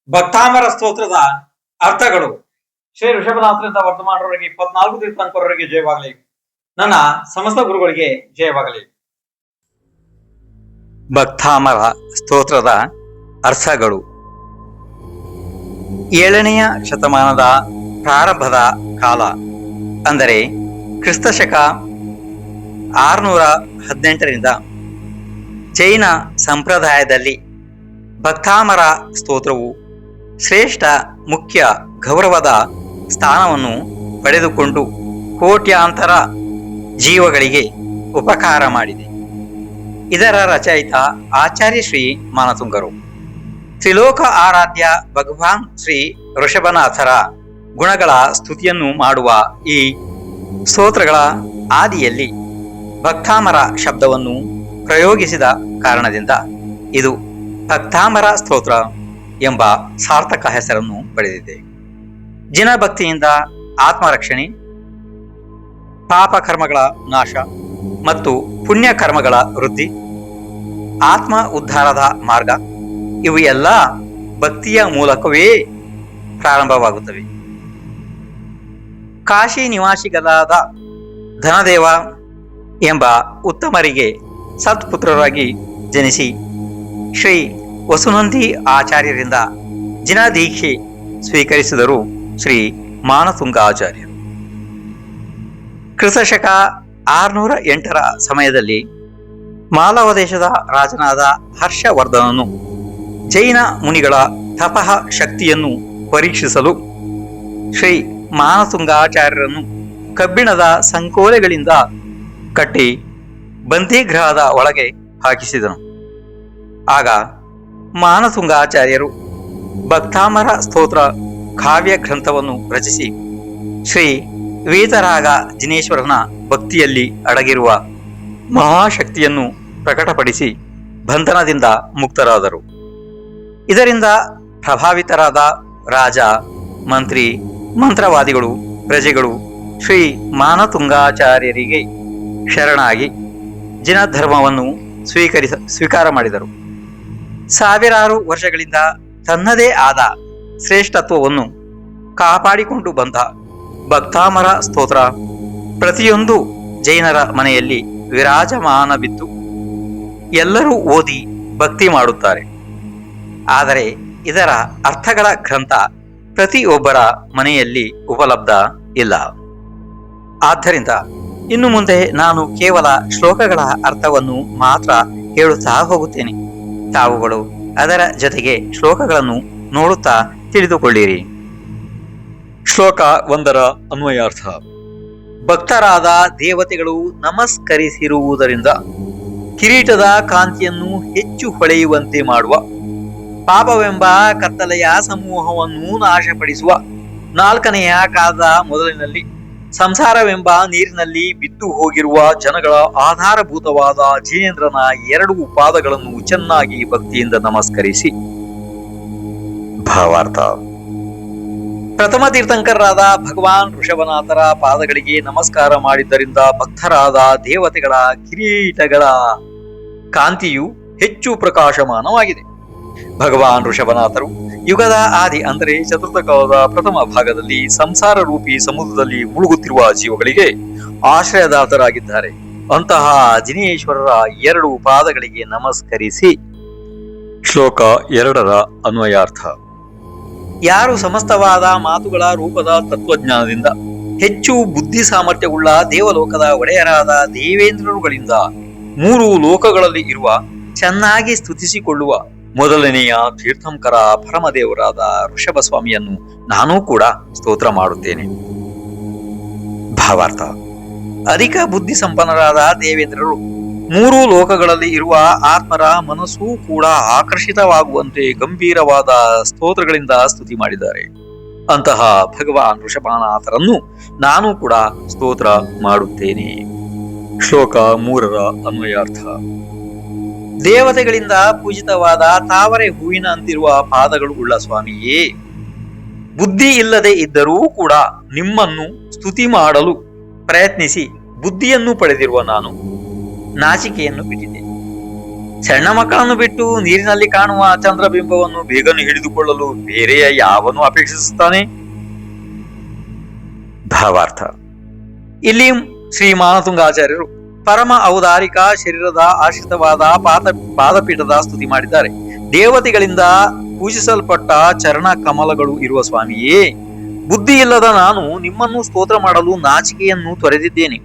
ಭಕ್ತಾಮರ ಸ್ತೋತ್ರದ ಅರ್ಥಗಳು. ಶ್ರೀ ಋಷಭನಾಥರಿಂದ ವರ್ತಮಾನರವರೆಗೆ 24 ತೀರ್ಥಂಕರವರೆಗೆ ಜಯವಾಗಲಿ. ನನ್ನ ಸಮಸ್ತ ಗುರುಗಳಿಗೆ ಜಯವಾಗಲಿ. ಭಕ್ತಾಮರ ಸ್ತೋತ್ರದ ಅರ್ಥಗಳು. 7ನೆಯ ಶತಮಾನದ ಪ್ರಾರಂಭದ ಕಾಲ, ಅಂದರೆ ಕ್ರಿಸ್ತಶಕ 618ರಿಂದ ಜೈನ ಸಂಪ್ರದಾಯದಲ್ಲಿ ಭಕ್ತಾಮರ ಸ್ತೋತ್ರವು ಶ್ರೇಷ್ಠ ಮುಖ್ಯ ಗೌರವದ ಸ್ಥಾನವನ್ನು ಪಡೆದುಕೊಂಡು ಕೋಟ್ಯಾಂತರ ಜೀವಗಳಿಗೆ ಉಪಕಾರ ಮಾಡಿದೆ. ಇದರ ರಚಯಿತ ಆಚಾರ್ಯ ಶ್ರೀ ಮಾನತುಂಗರು. ತ್ರಿಲೋಕ ಆರಾಧ್ಯ ಭಗವಾನ್ ಶ್ರೀ ಋಷಭನಾಥರ ಗುಣಗಳ ಸ್ತುತಿಯನ್ನು ಮಾಡುವ ಈ ಸ್ತೋತ್ರಗಳ ಆದಿಯಲ್ಲಿ ಭಕ್ತಾಮರ ಶಬ್ದವನ್ನು ಪ್ರಯೋಗಿಸಿದ ಕಾರಣದಿಂದ ಇದು ಭಕ್ತಾಮರ ಸ್ತೋತ್ರ ಎಂಬ ಸಾರ್ಥಕ ಹೆಸರನ್ನು ಪಡೆದಿದೆ. ಜಿನಭಕ್ತಿಯಿಂದ ಆತ್ಮರಕ್ಷಣೆ, ಪಾಪ ಕರ್ಮಗಳ ನಾಶ ಮತ್ತು ಪುಣ್ಯ ಕರ್ಮಗಳ ವೃದ್ಧಿ, ಆತ್ಮ ಉದ್ಧಾರದ ಮಾರ್ಗ ಇವು ಎಲ್ಲ ಭಕ್ತಿಯ ಮೂಲಕವೇ ಪ್ರಾರಂಭವಾಗುತ್ತವೆ. ಕಾಶಿ ನಿವಾಸಿಗಳಾದ ಧನದೇವ ಎಂಬ ಉತ್ತಮರಿಗೆ ಸತ್ಪುತ್ರರಾಗಿ ಜನಿಸಿ ಶ್ರೀ ವಸುನಂದಿ ಆಚಾರ್ಯರಿಂದ ಜಿನದೀಕ್ಷೆ ಸ್ವೀಕರಿಸಿದರು ಶ್ರೀ ಮಾನತುಂಗಾಚಾರ್ಯರು. ಕ್ರಿಸ್ತಶಕ 608ರ ಸಮಯದಲ್ಲಿ ಮಾಲವ ದೇಶದ ರಾಜನಾದ ಹರ್ಷವರ್ಧನನು ಜೈನ ಮುನಿಗಳ ತಪಃ ಶಕ್ತಿಯನ್ನು ಪರೀಕ್ಷಿಸಲು ಶ್ರೀ ಮಾನತುಂಗಾಚಾರ್ಯರನ್ನು ಕಬ್ಬಿಣದ ಸಂಕೋಲೆಗಳಿಂದ ಕಟ್ಟಿ ಬಂದಿಗೃಹದ ಒಳಗೆ ಹಾಕಿಸಿದನು. ಆಗ ಮಾನತುಂಗಾಚಾರ್ಯರು ಭಕ್ತಾಮರ ಸ್ತೋತ್ರ ಕಾವ್ಯ ಗ್ರಂಥವನ್ನು ರಚಿಸಿ ಶ್ರೀ ವೇತರಾಗ ಜಿನೇಶ್ವರನ ಭಕ್ತಿಯಲ್ಲಿ ಅಡಗಿರುವ ಮಹಾಶಕ್ತಿಯನ್ನು ಪ್ರಕಟಪಡಿಸಿ ಬಂಧನದಿಂದ ಮುಕ್ತರಾದರು. ಇದರಿಂದ ಪ್ರಭಾವಿತರಾದ ರಾಜ, ಮಂತ್ರಿ, ಮಂತ್ರವಾದಿಗಳು, ಪ್ರಜೆಗಳು ಶ್ರೀ ಮಾನತುಂಗಾಚಾರ್ಯರಿಗೆ ಶರಣಾಗಿ ಜಿನ ಧರ್ಮವನ್ನು ಸ್ವೀಕಾರ ಮಾಡಿದರು. ಸಾವಿರಾರು ವರ್ಷಗಳಿಂದ ತನ್ನದೇ ಆದ ಶ್ರೇಷ್ಠತ್ವವನ್ನು ಕಾಪಾಡಿಕೊಂಡು ಬಂದ ಭಕ್ತಾಮರ ಸ್ತೋತ್ರ ಪ್ರತಿಯೊಂದು ಜೈನರ ಮನೆಯಲ್ಲಿ ವಿರಾಜಮಾನವಿದ್ದು ಎಲ್ಲರೂ ಓದಿ ಭಕ್ತಿ ಮಾಡುತ್ತಾರೆ. ಆದರೆ ಇದರ ಅರ್ಥಗಳ ಗ್ರಂಥ ಪ್ರತಿಯೊಬ್ಬರ ಮನೆಯಲ್ಲಿ ಉಪಲಬ್ಧ ಇಲ್ಲ. ಆದ್ದರಿಂದ ಇನ್ನು ಮುಂದೆ ನಾನು ಕೇವಲ ಶ್ಲೋಕಗಳ ಅರ್ಥವನ್ನು ಮಾತ್ರ ಹೇಳುತ್ತಾ ಹೋಗುತ್ತೇನೆ. ತಾವುಗಳು ಅದರ ಜೊತೆಗೆ ಶ್ಲೋಕಗಳನ್ನು ನೋಡುತ್ತಾ ತಿಳಿದುಕೊಳ್ಳಿರಿ. ಶ್ಲೋಕ 1ರ ಅನ್ವಯಾರ್ಥ. ಭಕ್ತರಾದ ದೇವತೆಗಳು ನಮಸ್ಕರಿಸಿರುವುದರಿಂದ ಕಿರೀಟದ ಕಾಂತಿಯನ್ನು ಹೆಚ್ಚು ಹೊಳೆಯುವಂತೆ ಮಾಡುವ, ಪಾಪವೆಂಬ ಕತ್ತಲೆಯ ಸಮೂಹವನ್ನು ನಾಶಪಡಿಸುವ, 4ನೆಯ ಕಾಲದ ಮೊದಲಿನಲ್ಲಿ ಸಂಸಾರವೆಂಬ ನೀರಿನಲ್ಲಿ ಬಿದ್ದು ಹೋಗಿರುವ ಜನಗಳ ಆಧಾರಭೂತವಾದ ಜಿನೇಂದ್ರನ 2 ಪಾದಗಳನ್ನು ಚೆನ್ನಾಗಿ ಭಕ್ತಿಯಿಂದ ನಮಸ್ಕರಿಸಿ. ಭಾವಾರ್ಥ. ಪ್ರಥಮ ತೀರ್ಥಂಕರರಾದ ಭಗವಾನ್ ಋಷಭನಾಥರ ಪಾದಗಳಿಗೆ ನಮಸ್ಕಾರ ಮಾಡಿದ್ದರಿಂದ ಭಕ್ತರಾದ ದೇವತೆಗಳ ಕಿರೀಟಗಳ ಕಾಂತಿಯು ಹೆಚ್ಚು ಪ್ರಕಾಶಮಾನವಾಗಿದೆ. ಭಗವಾನ್ ಋಷಭನಾಥರು ಯುಗದ ಆದಿ, ಅಂದರೆ ಚತುರ್ಥ ಕಾಲದ ಪ್ರಥಮ ಭಾಗದಲ್ಲಿ ಸಂಸಾರ ರೂಪಿ ಸಮುದ್ರದಲ್ಲಿ ಮುಳುಗುತ್ತಿರುವ ಜೀವಗಳಿಗೆ ಆಶ್ರಯದಾತರಾಗಿದ್ದಾರೆ. ಅಂತಹ ಜಿನೇಶ್ವರರ 2 ಪಾದಗಳಿಗೆ ನಮಸ್ಕರಿಸಿ. ಶ್ಲೋಕ 2ರ ಅನ್ವಯಾರ್ಥ. ಯಾರು ಸಮಸ್ತವಾದ ಮಾತುಗಳ ರೂಪದ ತತ್ವಜ್ಞಾನದಿಂದ ಹೆಚ್ಚು ಬುದ್ಧಿ ಸಾಮರ್ಥ್ಯವುಳ್ಳ ದೇವಲೋಕದ ಒಡೆಯರಾದ ದೇವೇಂದ್ರರುಗಳಿಂದ 3 ಲೋಕಗಳಲ್ಲಿ ಇರುವ ಚೆನ್ನಾಗಿ ಸ್ತುತಿಸಿಕೊಳ್ಳುವ ಮೊದಲನೆಯ ತೀರ್ಥಂಕರ ಪರಮದೇವರಾದ ಋಷಭ ಸ್ವಾಮಿಯನ್ನು ನಾನೂ ಕೂಡ ಸ್ತೋತ್ರ ಮಾಡುತ್ತೇನೆ. ಭಾವಾರ್ಥ. ಅಧಿಕ ಬುದ್ಧಿ ಸಂಪನ್ನರಾದ ದೇವೇಂದ್ರರು 3 ಲೋಕಗಳಲ್ಲಿ ಇರುವ ಆತ್ಮರ ಮನಸ್ಸೂ ಕೂಡ ಆಕರ್ಷಿತವಾಗುವಂತೆ ಗಂಭೀರವಾದ ಸ್ತೋತ್ರಗಳಿಂದ ಸ್ತುತಿ ಮಾಡಿದ್ದಾರೆ. ಅಂತಹ ಭಗವಾನ್ ಋಷಭನಾಥರನ್ನು ನಾನು ಕೂಡ ಸ್ತೋತ್ರ ಮಾಡುತ್ತೇನೆ. ಶ್ಲೋಕ 3ರ ಅನ್ವಯಾರ್ಥ. ದೇವತೆಗಳಿಂದ ಪೂಜಿತವಾದ ತಾವರೆ ಹೂವಿನ ಅಂತಿರುವ ಪಾದಗಳು ಉಳ್ಳ ಸ್ವಾಮಿಯೇ, ಬುದ್ಧಿ ಇಲ್ಲದೆ ಇದ್ದರೂ ಕೂಡ ನಿಮ್ಮನ್ನು ಸ್ತುತಿ ಮಾಡಲು ಪ್ರಯತ್ನಿಸಿ ಬುದ್ಧಿಯನ್ನು ಪಡೆದಿರುವ ನಾನು ನಾಚಿಕೆಯನ್ನು ಬಿಟ್ಟಿದ್ದೆ. ಸಣ್ಣ ಮಕ್ಕಳನ್ನು ಬಿಟ್ಟು ನೀರಿನಲ್ಲಿ ಕಾಣುವ ಚಂದ್ರಬಿಂಬವನ್ನು ಬೇಗನೆ ಹಿಡಿದುಕೊಳ್ಳಲು ಬೇರೆಯ ಯಾವನು ಅಪೇಕ್ಷಿಸುತ್ತಾನೆ? ಭಾವಾರ್ಥ. ಇಲ್ಲಿ ಶ್ರೀ ಮಾನತುಂಗಾಚಾರ್ಯರು ಪರಮ ಔದಾರಿಕ ಶರೀರದ ಆಶ್ರಿತವಾದ ಪಾದಪೀಠದ ಸ್ತುತಿ ಮಾಡಿದ್ದಾರೆ. ದೇವತೆಗಳಿಂದ ಪೂಜಿಸಲ್ಪಟ್ಟ ಚರಣ ಕಮಲಗಳು ಇರುವ ಸ್ವಾಮಿಯೇ, ಬುದ್ಧಿ ಇಲ್ಲದ ನಾನು ನಿಮ್ಮನ್ನು ಸ್ತೋತ್ರ ಮಾಡಲು ನಾಚಿಕೆಯನ್ನು ತೊರೆದಿದ್ದೇನೆ.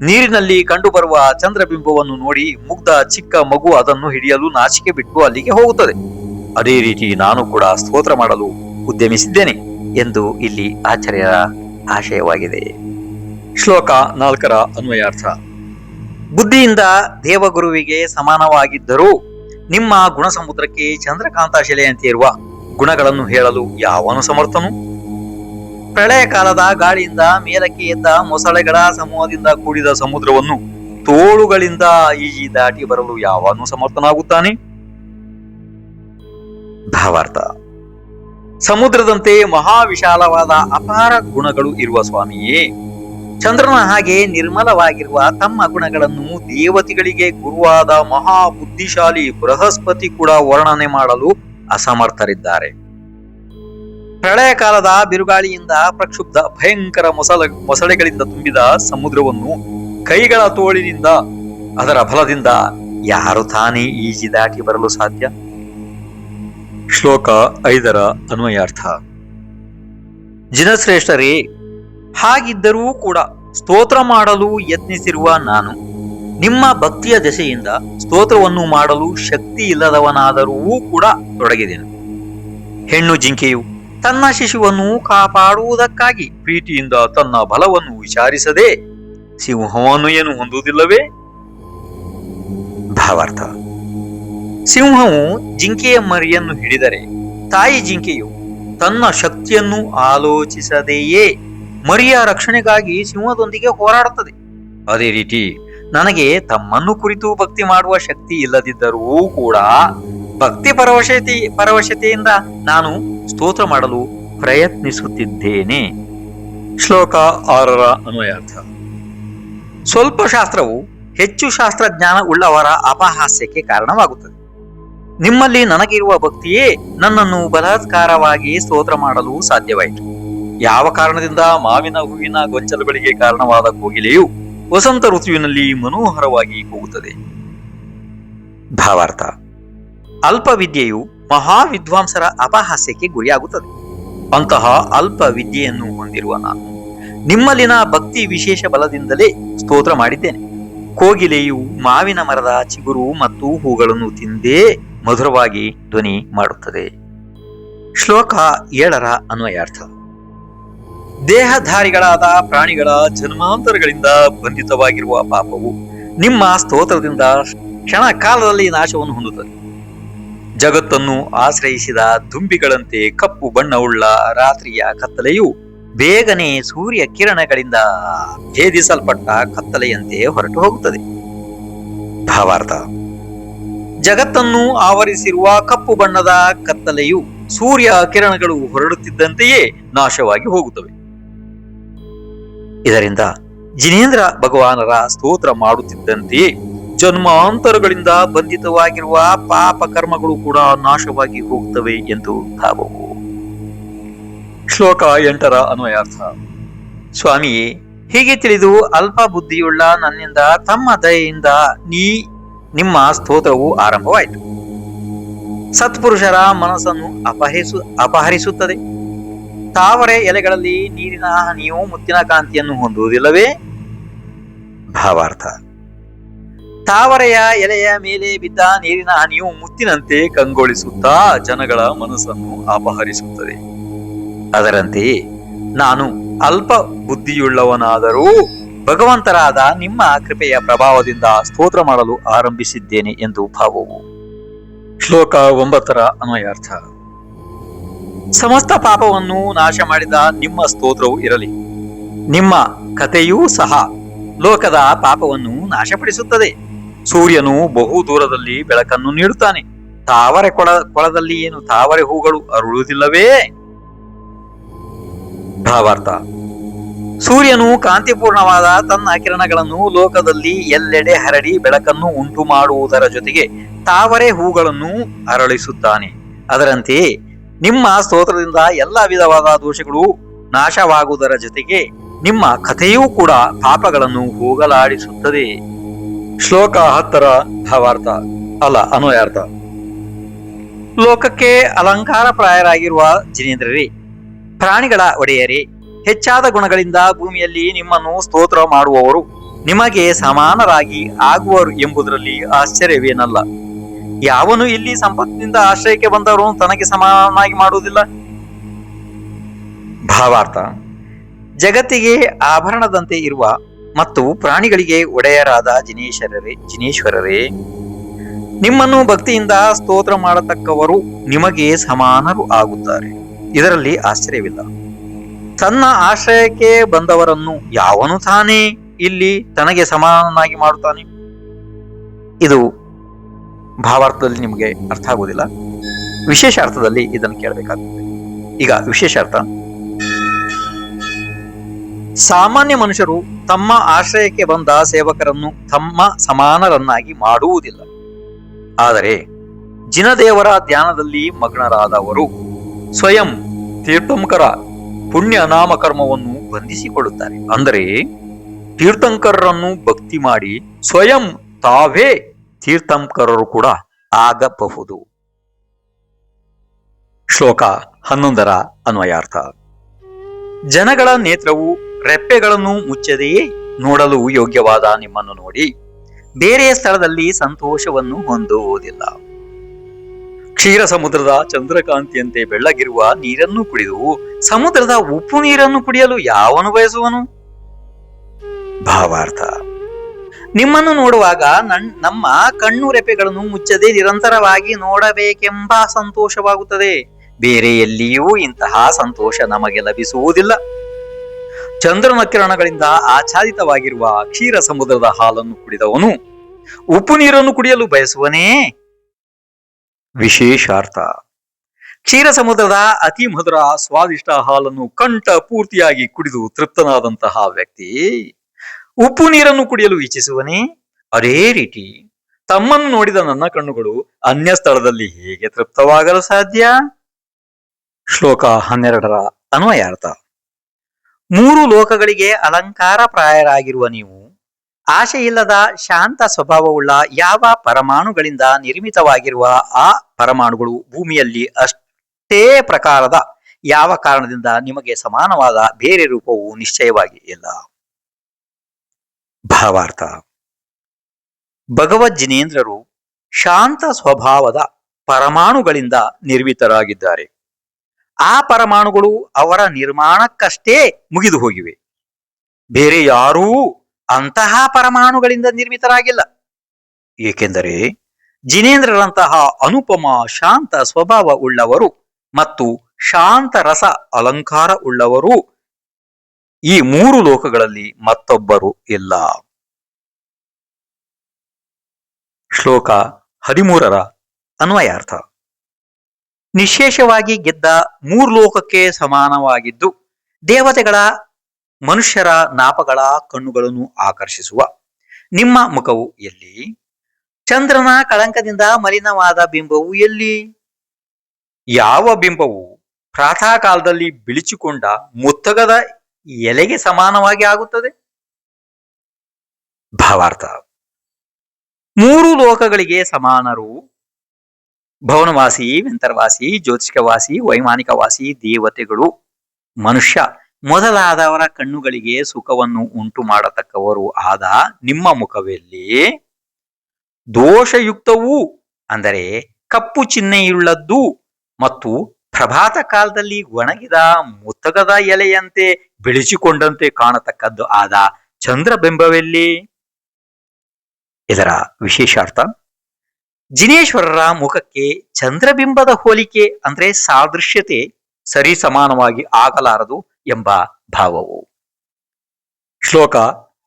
ನೀರಿನಲ್ಲಿ ಕಂಡುಬರುವ ಚಂದ್ರಬಿಂಬವನ್ನು ನೋಡಿ ಮುಗ್ಧ ಚಿಕ್ಕ ಮಗು ಅದನ್ನು ಹಿಡಿಯಲು ನಾಚಿಕೆ ಬಿಟ್ಟು ಅಲ್ಲಿಗೆ ಹೋಗುತ್ತದೆ. ಅದೇ ರೀತಿ ನಾನು ಕೂಡ ಸ್ತೋತ್ರ ಮಾಡಲು ಉದ್ಯಮಿಸಿದ್ದೇನೆ ಎಂದು ಇಲ್ಲಿ ಆಚಾರ್ಯರ ಆಶಯವಾಗಿದೆ. ಶ್ಲೋಕ 4ರ ಅನ್ವಯಾರ್ಥ. ಬುದ್ಧಿಯಿಂದ ದೇವಗುರುವಿಗೆ ಸಮಾನವಾಗಿದ್ದರೂ ನಿಮ್ಮ ಗುಣಸಮುದ್ರಕ್ಕೆ ಚಂದ್ರಕಾಂತ ಶಿಲೆಯಂತೆ ಇರುವ ಗುಣಗಳನ್ನು ಹೇಳಲು ಯಾವನು ಸಮರ್ಥನು? ಪ್ರಳಯ ಕಾಲದ ಗಾಳಿಯಿಂದ ಮೇಲಕ್ಕೆ ಎದ್ದ ಮೊಸಳೆಗಳ ಸಮೂಹದಿಂದ ಕೂಡಿದ ಸಮುದ್ರವನ್ನು ತೋಳುಗಳಿಂದ ಈಜಿ ದಾಟಿ ಬರಲು ಯಾವನು ಸಮರ್ಥನಾಗುತ್ತಾನೆ? ಭಾವಾರ್ಥ. ಸಮುದ್ರದಂತೆ ಮಹಾವಿಶಾಲವಾದ ಅಪಾರ ಗುಣಗಳು ಇರುವ ಸ್ವಾಮಿಯೇ, ಚಂದ್ರನ ಹಾಗೆ ನಿರ್ಮಲವಾಗಿರುವ ತಮ್ಮ ಗುಣಗಳನ್ನು ದೇವತೆಗಳಿಗೆ ಗುರುವಾದ ಮಹಾ ಬುದ್ಧಿಶಾಲಿ ಬೃಹಸ್ಪತಿ ಕೂಡ ವರ್ಣನೆ ಮಾಡಲು ಅಸಮರ್ಥರಿದ್ದಾರೆ. ಪ್ರಳಯ ಕಾಲದ ಬಿರುಗಾಳಿಯಿಂದ ಪ್ರಕ್ಷುಬ್ಧ ಭಯಂಕರ ಮೊಸಳೆಗಳಿಂದ ತುಂಬಿದ ಸಮುದ್ರವನ್ನು ಕೈಗಳ ತೋಳಿನಿಂದ ಅದರ ಬಲದಿಂದ ಯಾರು ತಾನೇ ಈಜಿ ದಾಟಿ ಬರಲು ಸಾಧ್ಯ? ಶ್ಲೋಕ 5ರ ಅನ್ವಯಾರ್ಥ. ಜಿನಶ್ರೇಷ್ಠರೇ, ಹಾಗಿದ್ದರೂ ಕೂಡ ಸ್ತೋತ್ರ ಮಾಡಲು ಯತ್ನಿಸಿರುವ ನಾನು ನಿಮ್ಮ ಭಕ್ತಿಯ ದೆಸೆಯಿಂದ ಸ್ತೋತ್ರವನ್ನು ಮಾಡಲು ಶಕ್ತಿ ಇಲ್ಲದವನಾದರೂ ಕೂಡ ತೊಡಗಿದೆನು. ಹೆಣ್ಣು ಜಿಂಕೆಯು ತನ್ನ ಶಿಶುವನ್ನು ಕಾಪಾಡುವುದಕ್ಕಾಗಿ ಪ್ರೀತಿಯಿಂದ ತನ್ನ ಬಲವನ್ನು ವಿಚಾರಿಸದೆ ಸಿಂಹವನ್ನು ಏನು ಹೊಂದುವುದಿಲ್ಲವೇ? ಭಾವಾರ್ಥ. ಸಿಂಹವು ಜಿಂಕೆಯ ಮರಿಯನ್ನು ಹಿಡಿದರೆ ತಾಯಿ ಜಿಂಕೆಯು ತನ್ನ ಶಕ್ತಿಯನ್ನು ಆಲೋಚಿಸದೆಯೇ ಮರಿಯ ರಕ್ಷಣೆಗಾಗಿ ಸಿಂಹದೊಂದಿಗೆ ಹೋರಾಡುತ್ತದೆ. ಅದೇ ರೀತಿ ನನಗೆ ತಮ್ಮನ್ನು ಕುರಿತು ಭಕ್ತಿ ಮಾಡುವ ಶಕ್ತಿ ಇಲ್ಲದಿದ್ದರೂ ಕೂಡ ಭಕ್ತಿ ಪರವಶತೆಯಿಂದ ನಾನು ಸ್ತೋತ್ರ ಮಾಡಲು ಪ್ರಯತ್ನಿಸುತ್ತಿದ್ದೇನೆ. ಶ್ಲೋಕ 6ರ ಅನ್ವಯಾರ್ಥ. ಸ್ವಲ್ಪ ಶಾಸ್ತ್ರವು ಹೆಚ್ಚು ಶಾಸ್ತ್ರಜ್ಞಾನ ಉಳ್ಳವರ ಅಪಹಾಸ್ಯಕ್ಕೆ ಕಾರಣವಾಗುತ್ತದೆ. ನಿಮ್ಮಲ್ಲಿ ನನಗಿರುವ ಭಕ್ತಿಯೇ ನನ್ನನ್ನು ಬಲಾತ್ಕಾರವಾಗಿ ಸ್ತೋತ್ರ ಮಾಡಲು ಸಾಧ್ಯವಾಯಿತು. ಯಾವ ಕಾರಣದಿಂದ ಮಾವಿನ ಹೂವಿನ ಗೊಂಚಲುಗಳಿಗೆ ಕಾರಣವಾದ ಕೋಗಿಲೆಯು ವಸಂತ ಋತುವಿನಲ್ಲಿ ಮನೋಹರವಾಗಿ ಕೂಗುತ್ತದೆ? ಭಾವಾರ್ಥ. ಅಲ್ಪ ವಿದ್ಯೆಯು ಮಹಾವಿದ್ವಾಂಸರ ಅಪಹಾಸ್ಯಕ್ಕೆ ಗುರಿಯಾಗುತ್ತದೆ. ಅಂತಹ ಅಲ್ಪ ವಿದ್ಯೆಯನ್ನು ಹೊಂದಿರುವ ನಾನು ನಿಮ್ಮಲ್ಲಿನ ಭಕ್ತಿ ವಿಶೇಷ ಬಲದಿಂದಲೇ ಸ್ತೋತ್ರ ಮಾಡಿದ್ದೇನೆ. ಕೋಗಿಲೆಯು ಮಾವಿನ ಮರದ ಚಿಗುರು ಮತ್ತು ಹೂಗಳನ್ನು ತಿಂದೇ ಮಧುರವಾಗಿ ಧ್ವನಿ ಮಾಡುತ್ತದೆ. ಶ್ಲೋಕ 7ರ ಅನ್ವಯಾರ್ಥ. ದೇಹಧಾರಿಗಳಾದ ಪ್ರಾಣಿಗಳ ಜನ್ಮಾಂತರಗಳಿಂದ ಬಂಧಿತವಾಗಿರುವ ಪಾಪವು ನಿಮ್ಮ ಸ್ತೋತ್ರದಿಂದ ಕ್ಷಣ ಕಾಲದಲ್ಲಿ ನಾಶವನ್ನು ಹೊಂದುತ್ತದೆ. ಜಗತ್ತನ್ನು ಆಶ್ರಯಿಸಿದ ದುಂಬಿಗಳಂತೆ ಕಪ್ಪು ಬಣ್ಣವುಳ್ಳ ರಾತ್ರಿಯ ಕತ್ತಲೆಯು ಬೇಗನೆ ಸೂರ್ಯ ಕಿರಣಗಳಿಂದ ಭೇದಿಸಲ್ಪಟ್ಟ ಕತ್ತಲೆಯಂತೆ ಹೊರಟು ಹೋಗುತ್ತದೆ. ಭಾವಾರ್ಥ. ಜಗತ್ತನ್ನು ಆವರಿಸಿರುವ ಕಪ್ಪು ಬಣ್ಣದ ಕತ್ತಲೆಯು ಸೂರ್ಯ ಕಿರಣಗಳು ಹೊರಡುತ್ತಿದ್ದಂತೆಯೇ ನಾಶವಾಗಿ ಹೋಗುತ್ತವೆ. ಇದರಿಂದ ಜಿನೇಂದ್ರ ಭಗವಾನರ ಸ್ತೋತ್ರ ಮಾಡುತ್ತಿದ್ದಂತೆಯೇ ಜನ್ಮಾಂತರಗಳಿಂದ ಬಂಧಿತವಾಗಿರುವ ಪಾಪ ಕರ್ಮಗಳು ಕೂಡ ನಾಶವಾಗಿ ಹೋಗುತ್ತವೆ ಎಂದು ಭಾವವು. ಶ್ಲೋಕ 8ರ ಅನ್ವಯಾರ್ಥ. ಸ್ವಾಮಿಯೇ, ಹೀಗೆ ತಿಳಿದು ಅಲ್ಪ ಬುದ್ಧಿಯುಳ್ಳ ನನ್ನಿಂದ ತಮ್ಮ ದಯೆಯಿಂದ ನಿಮ್ಮ ಸ್ತೋತ್ರವು ಆರಂಭವಾಯಿತು. ಸತ್ಪುರುಷರ ಮನಸ್ಸನ್ನು ಅಪಹರಿಸುತ್ತದೆ. ತಾವರೆ ಎಲೆಗಳಲ್ಲಿ ನೀರಿನ ಹನಿಯು ಮುತ್ತಿನ ಕಾಂತಿಯನ್ನು ಹೊಂದುವುದಿಲ್ಲವೇ? ಭಾವಾರ್ಥ. ತಾವರೆಯ ಎಲೆಯ ಮೇಲೆ ಬಿದ್ದ ನೀರಿನ ಹನಿಯು ಮುತ್ತಿನಂತೆ ಕಂಗೊಳಿಸುತ್ತಾ ಜನಗಳ ಮನಸ್ಸನ್ನು ಅಪಹರಿಸುತ್ತದೆ. ಅದರಂತೆಯೇ ನಾನು ಅಲ್ಪ ಬುದ್ಧಿಯುಳ್ಳವನಾದರೂ ಭಗವಂತರಾದ ನಿಮ್ಮ ಕೃಪೆಯ ಪ್ರಭಾವದಿಂದ ಸ್ತೋತ್ರ ಮಾಡಲು ಆರಂಭಿಸಿದ್ದೇನೆ ಎಂದು ಭಾವವು. ಶ್ಲೋಕ 9ರ ಅನ್ವಯಾರ್ಥ. ಸಮಸ್ತ ಪಾಪವನ್ನು ನಾಶ ಮಾಡಿದ ನಿಮ್ಮ ಸ್ತೋತ್ರವು ಇರಲಿ. ನಿಮ್ಮ ಕಥೆಯೂ ಸಹ ಲೋಕದ ಪಾಪವನ್ನು ನಾಶಪಡಿಸುತ್ತದೆ. ಸೂರ್ಯನು ಬಹು ದೂರದಲ್ಲಿ ಬೆಳಕನ್ನು ನೀಡುತ್ತಾನೆ. ತಾವರೆ ಕೊಳದಲ್ಲಿ ಏನು ತಾವರೆ ಹೂಗಳು ಅರಳುವುದಿಲ್ಲವೇ? ಭಾವಾರ್ಥ. ಸೂರ್ಯನು ಕಾಂತಿಪೂರ್ಣವಾದ ತನ್ನ ಕಿರಣಗಳನ್ನು ಲೋಕದಲ್ಲಿ ಎಲ್ಲೆಡೆ ಹರಡಿ ಬೆಳಕನ್ನು ಉಂಟು ಮಾಡುವುದರ ಜೊತೆಗೆ ತಾವರೆ ಹೂಗಳನ್ನು ಅರಳಿಸುತ್ತಾನೆ. ಅದರಂತೆಯೇ ನಿಮ್ಮ ಸ್ತೋತ್ರದಿಂದ ಎಲ್ಲ ವಿಧವಾದ ದೋಷಗಳು ನಾಶವಾಗುವುದರ ಜೊತೆಗೆ ನಿಮ್ಮ ಕಥೆಯೂ ಕೂಡ ಪಾಪಗಳನ್ನು ಹೋಗಲಾಡಿಸುತ್ತದೆ. ಶ್ಲೋಕ 10 ಭಾವಾರ್ಥ ಅನ್ವಯಾರ್ಥ. ಲೋಕಕ್ಕೆ ಅಲಂಕಾರ ಪ್ರಾಯರಾಗಿರುವ ಜಿನೇಂದ್ರರೇ, ಪ್ರಾಣಿಗಳ ಒಡೆಯರೇ, ಹೆಚ್ಚಾದ ಗುಣಗಳಿಂದ ಭೂಮಿಯಲ್ಲಿ ನಿಮ್ಮನ್ನು ಸ್ತೋತ್ರ ಮಾಡುವವರು ನಿಮಗೆ ಸಮಾನರಾಗಿ ಆಗುವರು ಎಂಬುದರಲ್ಲಿ ಆಶ್ಚರ್ಯವೇನಲ್ಲ. ಯಾವನು ಇಲ್ಲಿ ಸಂಪತ್ತಿನಿಂದ ಆಶ್ರಯಕ್ಕೆ ಬಂದವರನ್ನು ತನಗೆ ಸಮಾನನಾಗಿ ಮಾಡುವುದಿಲ್ಲ. ಭಾವಾರ್ಥ. ಜಗತ್ತಿಗೆ ಆಭರಣದಂತೆ ಇರುವ ಮತ್ತು ಪ್ರಾಣಿಗಳಿಗೆ ಒಡೆಯರಾದ ಜಿನೇಶ್ವರರೇ, ನಿಮ್ಮನ್ನು ಭಕ್ತಿಯಿಂದ ಸ್ತೋತ್ರ ಮಾಡತಕ್ಕವರು ನಿಮಗೆ ಸಮಾನರು ಆಗುತ್ತಾರೆ. ಇದರಲ್ಲಿ ಆಶ್ಚರ್ಯವಿಲ್ಲ. ತನ್ನ ಆಶ್ರಯಕ್ಕೆ ಬಂದವರನ್ನು ಯಾವನು ತಾನೇ ಇಲ್ಲಿ ತನಗೆ ಸಮಾನನಾಗಿ ಮಾಡುತ್ತಾನೆ? ಇದು ಭಾವಾರ್ಥದಲ್ಲಿ ನಿಮಗೆ ಅರ್ಥ ಆಗುವುದಿಲ್ಲ. ವಿಶೇಷ ಅರ್ಥದಲ್ಲಿ ಇದನ್ನು ಕೇಳಬೇಕಾಗುತ್ತದೆ. ಈಗ ವಿಶೇಷ ಅರ್ಥ. ಸಾಮಾನ್ಯ ಮನುಷ್ಯರು ತಮ್ಮ ಆಶ್ರಯಕ್ಕೆ ಬಂದ ಸೇವಕರನ್ನು ತಮ್ಮ ಸಮಾನರನ್ನಾಗಿ ಮಾಡುವುದಿಲ್ಲ. ಆದರೆ ಜಿನದೇವರ ಧ್ಯಾನದಲ್ಲಿ ಮಗ್ನರಾದವರು ಸ್ವಯಂ ತೀರ್ಥಂಕರ ಪುಣ್ಯ ನಾಮಕರ್ಮವನ್ನು ಬಂಧಿಸಿಕೊಳ್ಳುತ್ತಾರೆ. ಅಂದರೆ ತೀರ್ಥಂಕರರನ್ನು ಭಕ್ತಿ ಮಾಡಿ ಸ್ವಯಂ ತಾವೇ ತೀರ್ಥಂಕರರು ಕೂಡ ಆಗಬಹುದು. ಶ್ಲೋಕ 11 ಅನ್ವಯಾರ್ಥ. ಜನಗಳ ನೇತ್ರವು ರೆಪ್ಪೆಗಳನ್ನು ಮುಚ್ಚದೆಯೇ ನೋಡಲು ಯೋಗ್ಯವಾದ ನಿಮ್ಮನ್ನು ನೋಡಿ ಬೇರೆಯ ಸ್ಥಳದಲ್ಲಿ ಸಂತೋಷವನ್ನು ಹೊಂದುವುದಿಲ್ಲ. ಕ್ಷೀರ ಸಮುದ್ರದ ಚಂದ್ರಕಾಂತಿಯಂತೆ ಬೆಳ್ಳಗಿರುವ ನೀರನ್ನು ಕುಡಿದು ಸಮುದ್ರದ ಉಪ್ಪು ನೀರನ್ನು ಕುಡಿಯಲು ಯಾವನು ಬಯಸುವನು? ಭಾವಾರ್ಥ. ನಿಮ್ಮನ್ನು ನೋಡುವಾಗ ನಮ್ಮ ಕಣ್ಣು ರೆಪ್ಪೆಗಳನ್ನು ಮುಚ್ಚದೆ ನಿರಂತರವಾಗಿ ನೋಡಬೇಕೆಂಬ ಸಂತೋಷವಾಗುತ್ತದೆ. ಬೇರೆ ಎಲ್ಲಿಯೂ ಇಂತಹ ಸಂತೋಷ ನಮಗೆ ಲಭಿಸುವುದಿಲ್ಲ. ಚಂದ್ರನ ಕಿರಣಗಳಿಂದ ಆಚ್ಛಾದಿತವಾಗಿರುವ ಕ್ಷೀರ ಸಮುದ್ರದ ಹಾಲನ್ನು ಕುಡಿದವನು ಉಪ್ಪು ನೀರನ್ನು ಕುಡಿಯಲು ಬಯಸುವನೇ? ವಿಶೇಷಾರ್ಥ. ಕ್ಷೀರ ಸಮುದ್ರದ ಅತಿ ಮಧುರ ಸ್ವಾದಿಷ್ಟ ಹಾಲನ್ನು ಕಂಠ ಪೂರ್ತಿಯಾಗಿ ಕುಡಿದು ತೃಪ್ತನಾದಂತಹ ವ್ಯಕ್ತಿ ಉಪ್ಪು ನೀರನ್ನು ಕುಡಿಯಲು ಇಚ್ಛಿಸುವನೇ? ಅದೇ ರೀತಿ ತಮ್ಮನ್ನು ನೋಡಿದ ನನ್ನ ಕಣ್ಣುಗಳು ಅನ್ಯ ಸ್ಥಳದಲ್ಲಿ ಹೇಗೆ ತೃಪ್ತವಾಗಲು ಸಾಧ್ಯ? ಶ್ಲೋಕ 12 ಅನ್ವಯಾರ್ಥ. 3 ಲೋಕಗಳಿಗೆ ಅಲಂಕಾರ ಪ್ರಾಯರಾಗಿರುವ ನೀವು ಆಶೆಯಿಲ್ಲದ ಶಾಂತ ಸ್ವಭಾವವುಳ್ಳ ಯಾವ ಪರಮಾಣುಗಳಿಂದ ನಿರ್ಮಿತವಾಗಿರುವ ಆ ಪರಮಾಣುಗಳು ಭೂಮಿಯಲ್ಲಿ ಅಷ್ಟೇ ಪ್ರಕಾರದ ಯಾವ ಕಾರಣದಿಂದ ನಿಮಗೆ ಸಮಾನವಾದ ಬೇರೆ ರೂಪವು ನಿಶ್ಚಯವಾಗಿ ಇಲ್ಲ. ಭಾವಾರ್ಥ. ಭಗವದ್ ಜಿನೇಂದ್ರರು ಶಾಂತ ಸ್ವಭಾವದ ಪರಮಾಣುಗಳಿಂದ ನಿರ್ಮಿತರಾಗಿದ್ದಾರೆ. ಆ ಪರಮಾಣುಗಳು ಅವರ ನಿರ್ಮಾಣಕ್ಕಷ್ಟೇ ಮುಗಿದು ಹೋಗಿವೆ. ಬೇರೆ ಯಾರೂ ಅಂತಹ ಪರಮಾಣುಗಳಿಂದ ನಿರ್ಮಿತರಾಗಿಲ್ಲ. ಏಕೆಂದರೆ ಜಿನೇಂದ್ರರಂತಹ ಅನುಪಮ ಶಾಂತ ಸ್ವಭಾವ ಉಳ್ಳವರು ಮತ್ತು ಶಾಂತ ರಸ ಅಲಂಕಾರ ಉಳ್ಳವರು ಈ 3 ಲೋಕಗಳಲ್ಲಿ ಮತ್ತೊಬ್ಬರು ಇಲ್ಲ. ಶ್ಲೋಕ 13 ಅನ್ವಯಾರ್ಥ. ನಿಶೇಷವಾಗಿ ಗೆದ್ದ 3 ಲೋಕಕ್ಕೆ ಸಮಾನವಾಗಿದ್ದು ದೇವತೆಗಳ ಮನುಷ್ಯರ ನಾಪಗಳ ಕಣ್ಣುಗಳನ್ನು ಆಕರ್ಷಿಸುವ ನಿಮ್ಮ ಮುಖವು ಎಲ್ಲಿ? ಚಂದ್ರನ ಕಳಂಕದಿಂದ ಮಲಿನವಾದ ಬಿಂಬವು ಎಲ್ಲಿ? ಯಾವ ಬಿಂಬವು ಪ್ರಾತಃ ಕಾಲದಲ್ಲಿ ಬಿಳಿಚಿಕೊಂಡ ಮುತ್ತಗದ ಎಲೆಗೆ ಸಮಾನವಾಗಿ ಆಗುತ್ತದೆ? ಭಾವಾರ್ಥ. 3 ಲೋಕಗಳಿಗೆ ಸಮಾನರು ಭವನವಾಸಿ, ವೆಂತರವಾಸಿ, ಜ್ಯೋತಿಷ್ಕವಾಸಿ, ವೈಮಾನಿಕವಾಸಿ ದೇವತೆಗಳು, ಮನುಷ್ಯ ಮೊದಲಾದವರ ಕಣ್ಣುಗಳಿಗೆ ಸುಖವನ್ನು ಉಂಟು ಮಾಡತಕ್ಕವರು ಆದ ನಿಮ್ಮ ಮುಖವೆಲ್ಲಿ? ದೋಷಯುಕ್ತವೂ ಅಂದರೆ ಕಪ್ಪು ಚಿಹ್ನೆಯುಳ್ಳದ್ದು ಮತ್ತು ಪ್ರಭಾತ ಕಾಲದಲ್ಲಿ ಒಣಗಿದ ಮುತ್ತಗದ ಎಲೆಯಂತೆ ಬೆಳೆಸಿಕೊಂಡಂತೆ ಕಾಣತಕ್ಕದ್ದು ಆದ ಚಂದ್ರಬಿಂಬವೆಲ್ಲಿ? ಇದರ ವಿಶೇಷಾರ್ಥ. ಜಿನೇಶ್ವರರ ಮುಖಕ್ಕೆ ಚಂದ್ರಬಿಂಬದ ಹೋಲಿಕೆ ಅಂದ್ರೆ ಸಾದೃಶ್ಯತೆ ಸರಿ ಸಮಾನವಾಗಿ ಆಗಲಾರದು ಎಂಬ ಭಾವವು. ಶ್ಲೋಕ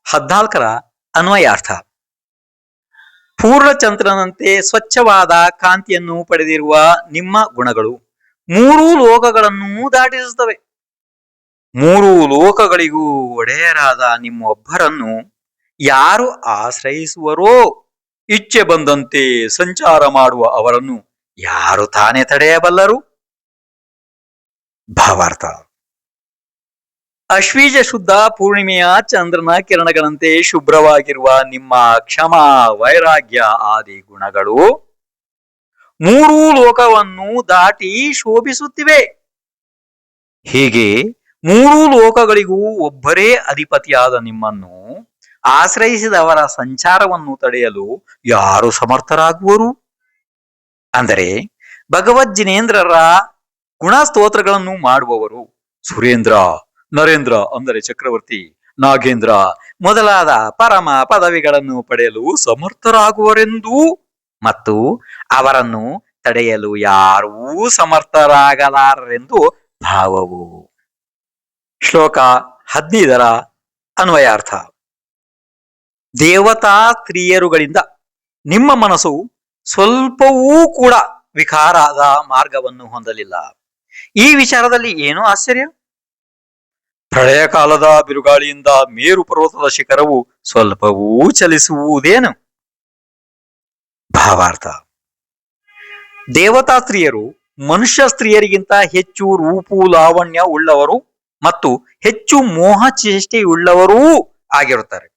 14 ಅನ್ವಯಾರ್ಥ. ಪೂರ್ಣಚಂದ್ರನಂತೆ ಸ್ವಚ್ಛವಾದ ಕಾಂತಿಯನ್ನು ಪಡೆದಿರುವ ನಿಮ್ಮ ಗುಣಗಳು 3 ಲೋಕಗಳನ್ನು ದಾಟಿಸುತ್ತವೆ. ಮೂರು ಲೋಕಗಳಿಗೂ ಒಡೆಯರಾದ ನಿಮ್ಮೊಬ್ಬರನ್ನು ಯಾರು ಆಶ್ರಯಿಸುವರೋ, ಇಚ್ಛೆ ಬಂದಂತೆ ಸಂಚಾರ ಮಾಡುವ ಅವರನ್ನು ಯಾರು ತಾನೇ ತಡೆಯಬಲ್ಲರು? ಭಾವಾರ್ಥ: ಅಶ್ವೀಜ ಶುದ್ಧ ಪೂರ್ಣಿಮೆಯ ಚಂದ್ರನ ಕಿರಣಗಳಂತೆ ಶುಭ್ರವಾಗಿರುವ ನಿಮ್ಮ ಕ್ಷಮ, ವೈರಾಗ್ಯ ಆದಿ ಗುಣಗಳು ಮೂರೂ ಲೋಕವನ್ನು ದಾಟಿ ಶೋಭಿಸುತ್ತಿವೆ. ಹೀಗೆ ಮೂರೂ ಲೋಕಗಳಿಗೂ ಒಬ್ಬರೇ ಅಧಿಪತಿಯಾದ ನಿಮ್ಮನ್ನು ಆಶ್ರಯಿಸಿದವರ ಸಂಚಾರವನ್ನು ತಡೆಯಲು ಯಾರು ಸಮರ್ಥರಾಗುವರು? ಅಂದರೆ ಭಗವಜ್ಜಿನೇಂದ್ರರ ಗುಣಸ್ತೋತ್ರಗಳನ್ನು ಮಾಡುವವರು ಸುರೇಂದ್ರ, ನರೇಂದ್ರ ಅಂದರೆ ಚಕ್ರವರ್ತಿ, ನಾಗೇಂದ್ರ ಮೊದಲಾದ ಪರಮ ಪದವಿಗಳನ್ನು ಪಡೆಯಲು ಸಮರ್ಥರಾಗುವರೆಂದೂ ಮತ್ತು ಅವರನ್ನು ತಡೆಯಲು ಯಾರೂ ಸಮರ್ಥರಾಗಲಾರರೆಂದು ಭಾವವು. ಶ್ಲೋಕ 15ರ ಅನ್ವಯಾರ್ಥ: ದೇವತಾ ಸ್ತ್ರೀಯರುಗಳಿಂದ ನಿಮ್ಮ ಮನಸ್ಸು ಸ್ವಲ್ಪವೂ ಕೂಡ ವಿಕಾರದ ಮಾರ್ಗವನ್ನು ಹೊಂದಲಿಲ್ಲ. ಈ ವಿಚಾರದಲ್ಲಿ ಏನೂ ಆಶ್ಚರ್ಯ? ಪ್ರಳಯ ಕಾಲದ ಬಿರುಗಾಳಿಯಿಂದ ಮೇರು ಪರ್ವತದ ಶಿಖರವು ಸ್ವಲ್ಪವೂ ಚಲಿಸುವುದೇನು? ಭಾವಾರ್ಥ: ದೇವತಾ ಸ್ತ್ರೀಯರು ಮನುಷ್ಯ ಸ್ತ್ರೀಯರಿಗಿಂತ ಹೆಚ್ಚು ರೂಪು ಲಾವಣ್ಯ ಉಳ್ಳವರು ಮತ್ತು ಹೆಚ್ಚು ಮೋಹ ಚೇಷ್ಟೆಯುಳ್ಳವರೂ ಆಗಿರುತ್ತಾರೆ.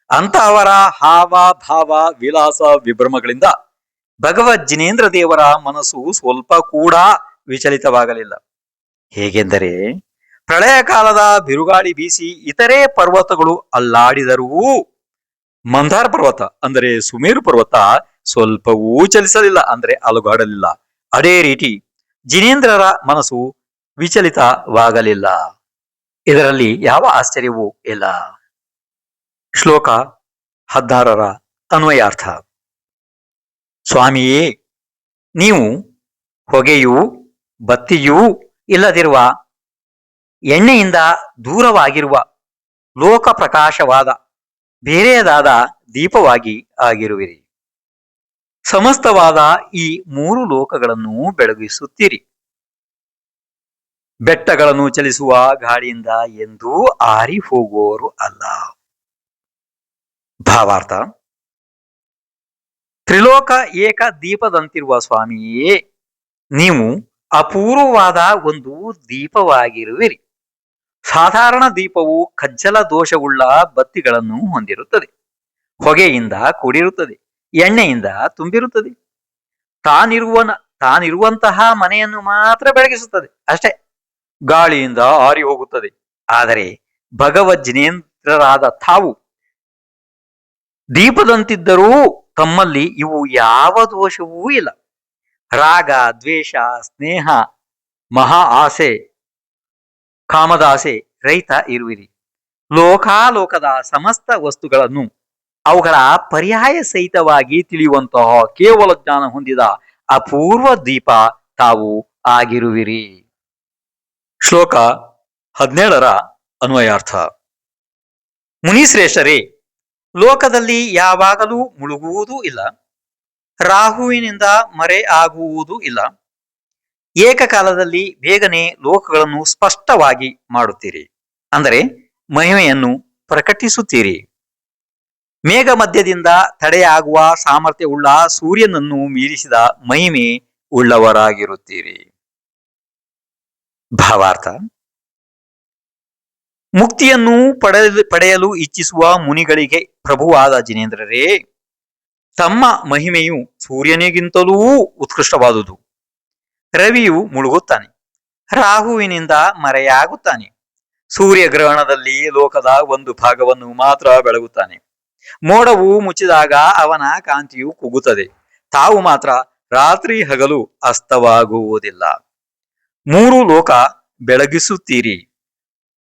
ಅಂತಹವರ ಹಾವ ಭಾವ ವಿಲಾಸ ವಿಭ್ರಮಗಳಿಂದ ಭಗವಜ್ಜಿನೇಂದ್ರ ದೇವರ ಮನಸ್ಸು ಸ್ವಲ್ಪ ಕೂಡ ವಿಚಲಿತವಾಗಲಿಲ್ಲ. ಹೇಗೆಂದರೆ ಪ್ರಳಯ ಕಾಲದ ಬಿರುಗಾಳಿ ಬೀಸಿ ಇತರೆ ಪರ್ವತಗಳು ಅಲ್ಲಾಡಿದರೂ ಮಂದಾರ ಪರ್ವತ ಅಂದರೆ ಸುಮೇರು ಪರ್ವತ ಸ್ವಲ್ಪವೂ ಚಲಿಸಲಿಲ್ಲ, ಅಂದರೆ ಅಲುಗಾಡಲಿಲ್ಲ. ಅದೇ ರೀತಿ ಜಿನೇಂದ್ರರ ಮನಸ್ಸು ವಿಚಲಿತವಾಗಲಿಲ್ಲ. ಇದರಲ್ಲಿ ಯಾವ ಆಶ್ಚರ್ಯವೂ ಇಲ್ಲ. ಶ್ಲೋಕ 16ರ ಅನ್ವಯಾರ್ಥ: ಸ್ವಾಮಿಯೇ, ನೀವು ಹೊಗೆಯೂ ಬತ್ತಿಯೂ ಇಲ್ಲದಿರುವ ಎಣ್ಣೆಯಿಂದ ದೂರವಾಗಿರುವ ಲೋಕ ಪ್ರಕಾಶವಾದ ಬೇರೆಯದಾದ ದೀಪವಾಗಿ ಆಗಿರುವಿರಿ. ಸಮಸ್ತವಾದ ಈ ಮೂರು ಲೋಕಗಳನ್ನು ಬೆಳಗಿಸುತ್ತೀರಿ. ಬೆಟ್ಟಗಳನ್ನು ಚಲಿಸುವ ಗಾಳಿಯಿಂದ ಎಂದೂ ಆರಿ ಹೋಗುವವರು ಅಲ್ಲ. ಭಾವಾರ್ಥ: ತ್ರಿಲೋಕ ಏಕ ದೀಪದಂತಿರುವ ಸ್ವಾಮಿಯೇ, ನೀವು ಅಪೂರ್ವವಾದ ಒಂದು ದೀಪವಾಗಿರುವಿರಿ. ಸಾಧಾರಣ ದೀಪವು ಕಜ್ಜಲ ದೋಷವುಳ್ಳ ಬತ್ತಿಗಳನ್ನು ಹೊಂದಿರುತ್ತದೆ, ಹೊಗೆಯಿಂದ ಕೂಡಿರುತ್ತದೆ, ಎಣ್ಣೆಯಿಂದ ತುಂಬಿರುತ್ತದೆ. ತಾನಿರುವಂತಹ ಮನೆಯನ್ನು ಮಾತ್ರ ಬೆಳಗಿಸುತ್ತದೆ ಅಷ್ಟೇ, ಗಾಳಿಯಿಂದ ಆರಿ ಹೋಗುತ್ತದೆ. ಆದರೆ ಭಗವಜ್ಜಿನೇಂದ್ರರಾದ ತಾವು ದೀಪದಂತಿದ್ದರೂ ತಮ್ಮಲ್ಲಿ ಇವು ಯಾವ ದೋಷವೂ ಇಲ್ಲ. ರಾಗ, ದ್ವೇಷ, ಸ್ನೇಹ, ಮಹಾ ಆಸೆ, ಕಾಮದಾಸೆ ರಹಿತ ಇರುವಿರಿ. ಲೋಕಾಲೋಕದ ಸಮಸ್ತ ವಸ್ತುಗಳನ್ನು ಅವುಗಳ ಪರ್ಯಾಯ ಸಹಿತವಾಗಿ ತಿಳಿಯುವಂತಹ ಕೇವಲ ಜ್ಞಾನ ಹೊಂದಿದ ಅಪೂರ್ವ ದೀಪ ತಾವು ಆಗಿರುವಿರಿ. ಶ್ಲೋಕ 17ರ ಅನ್ವಯಾರ್ಥ: ಮುನಿಶ್ರೇಷ್ಠರೇ, ಲೋಕದಲ್ಲಿ ಯಾವಾಗಲೂ ಮುಳುಗುವುದೂ ಇಲ್ಲ, ರಾಹುವಿನಿಂದ ಮರೆ ಆಗುವುದೂ ಇಲ್ಲ. ಏಕಕಾಲದಲ್ಲಿ ಬೇಗನೆ ಲೋಕಗಳನ್ನು ಸ್ಪಷ್ಟವಾಗಿ ಮಾಡುತ್ತೀರಿ, ಅಂದರೆ ಮಹಿಮೆಯನ್ನು ಪ್ರಕಟಿಸುತ್ತೀರಿ. ಮೇಘ ಮಧ್ಯದಿಂದ ತಡೆಯಾಗುವ ಸಾಮರ್ಥ್ಯವುಳ್ಳ ಸೂರ್ಯನನ್ನು ಮೀರಿಸಿದ ಮಹಿಮೆ ಉಳ್ಳವರಾಗಿರುತ್ತೀರಿ. ಭಾವಾರ್ಥ: ಮುಕ್ತಿಯನ್ನು ಪಡೆಯಲು ಇಚ್ಛಿಸುವ ಮುನಿಗಳಿಗೆ ಪ್ರಭುವಾದ ಜಿನೇಂದ್ರರೇ, ತಮ್ಮ ಮಹಿಮೆಯು ಸೂರ್ಯನಿಗಿಂತಲೂ ಉತ್ಕೃಷ್ಟವಾದುದು. ರವಿಯು ಮುಳುಗುತ್ತಾನೆ, ರಾಹುವಿನಿಂದ ಮರೆಯಾಗುತ್ತಾನೆ. ಸೂರ್ಯಗ್ರಹಣದಲ್ಲಿ ಲೋಕದ ಒಂದು ಭಾಗವನ್ನು ಮಾತ್ರ ಬೆಳಗುತ್ತಾನೆ. ಮೋಡವು ಮುಚ್ಚಿದಾಗ ಅವನ ಕಾಂತಿಯು ಕುಗ್ಗುತ್ತದೆ, ತಾವು ಮಾತ್ರ ರಾತ್ರಿ ಹಗಲು ಅಸ್ತವಾಗುವುದಿಲ್ಲ. ಮೂರು ಲೋಕ ಬೆಳಗಿಸುತ್ತೀರಿ,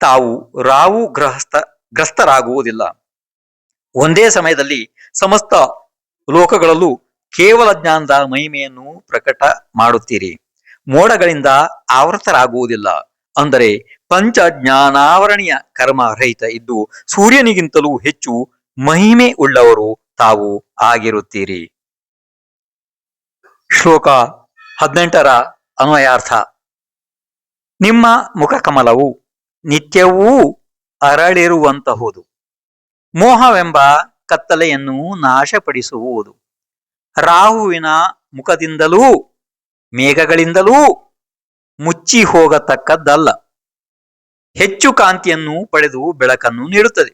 ತಾವು ರಾವು ಗ್ರಸ್ತರಾಗುವುದಿಲ್ಲ. ಒಂದೇ ಸಮಯದಲ್ಲಿ ಸಮಸ್ತ ಲೋಕಗಳಲ್ಲೂ ಕೇವಲ ಜ್ಞಾನದ ಮಹಿಮೆಯನ್ನು ಪ್ರಕಟ ಮಾಡುತ್ತೀರಿ. ಮೋಡಗಳಿಂದ ಆವೃತರಾಗುವುದಿಲ್ಲ, ಅಂದರೆ ಪಂಚ ಜ್ಞಾನಾವರಣೀಯ ಕರ್ಮ ರಹಿತ ಇದ್ದು ಸೂರ್ಯನಿಗಿಂತಲೂ ಹೆಚ್ಚು ಮಹಿಮೆ ಉಳ್ಳವರು ತಾವು ಆಗಿರುತ್ತೀರಿ. ಶ್ಲೋಕ 18ರ ಅನ್ವಯಾರ್ಥ: ನಿಮ್ಮ ಮುಖಕಮಲವು ನಿತ್ಯವೂ ಅರಳಿರುವಂತಹುದು. ಮೋಹವೆಂಬ ಕತ್ತಲೆಯನ್ನು ನಾಶಪಡಿಸುವುದು. ರಾಹುವಿನ ಮುಖದಿಂದಲೂ ಮೇಘಗಳಿಂದಲೂ ಮುಚ್ಚಿ ಹೋಗತಕ್ಕದ್ದಲ್ಲ. ಹೆಚ್ಚು ಕಾಂತಿಯನ್ನು ಪಡೆದು ಬೆಳಕನ್ನು ನೀಡುತ್ತದೆ.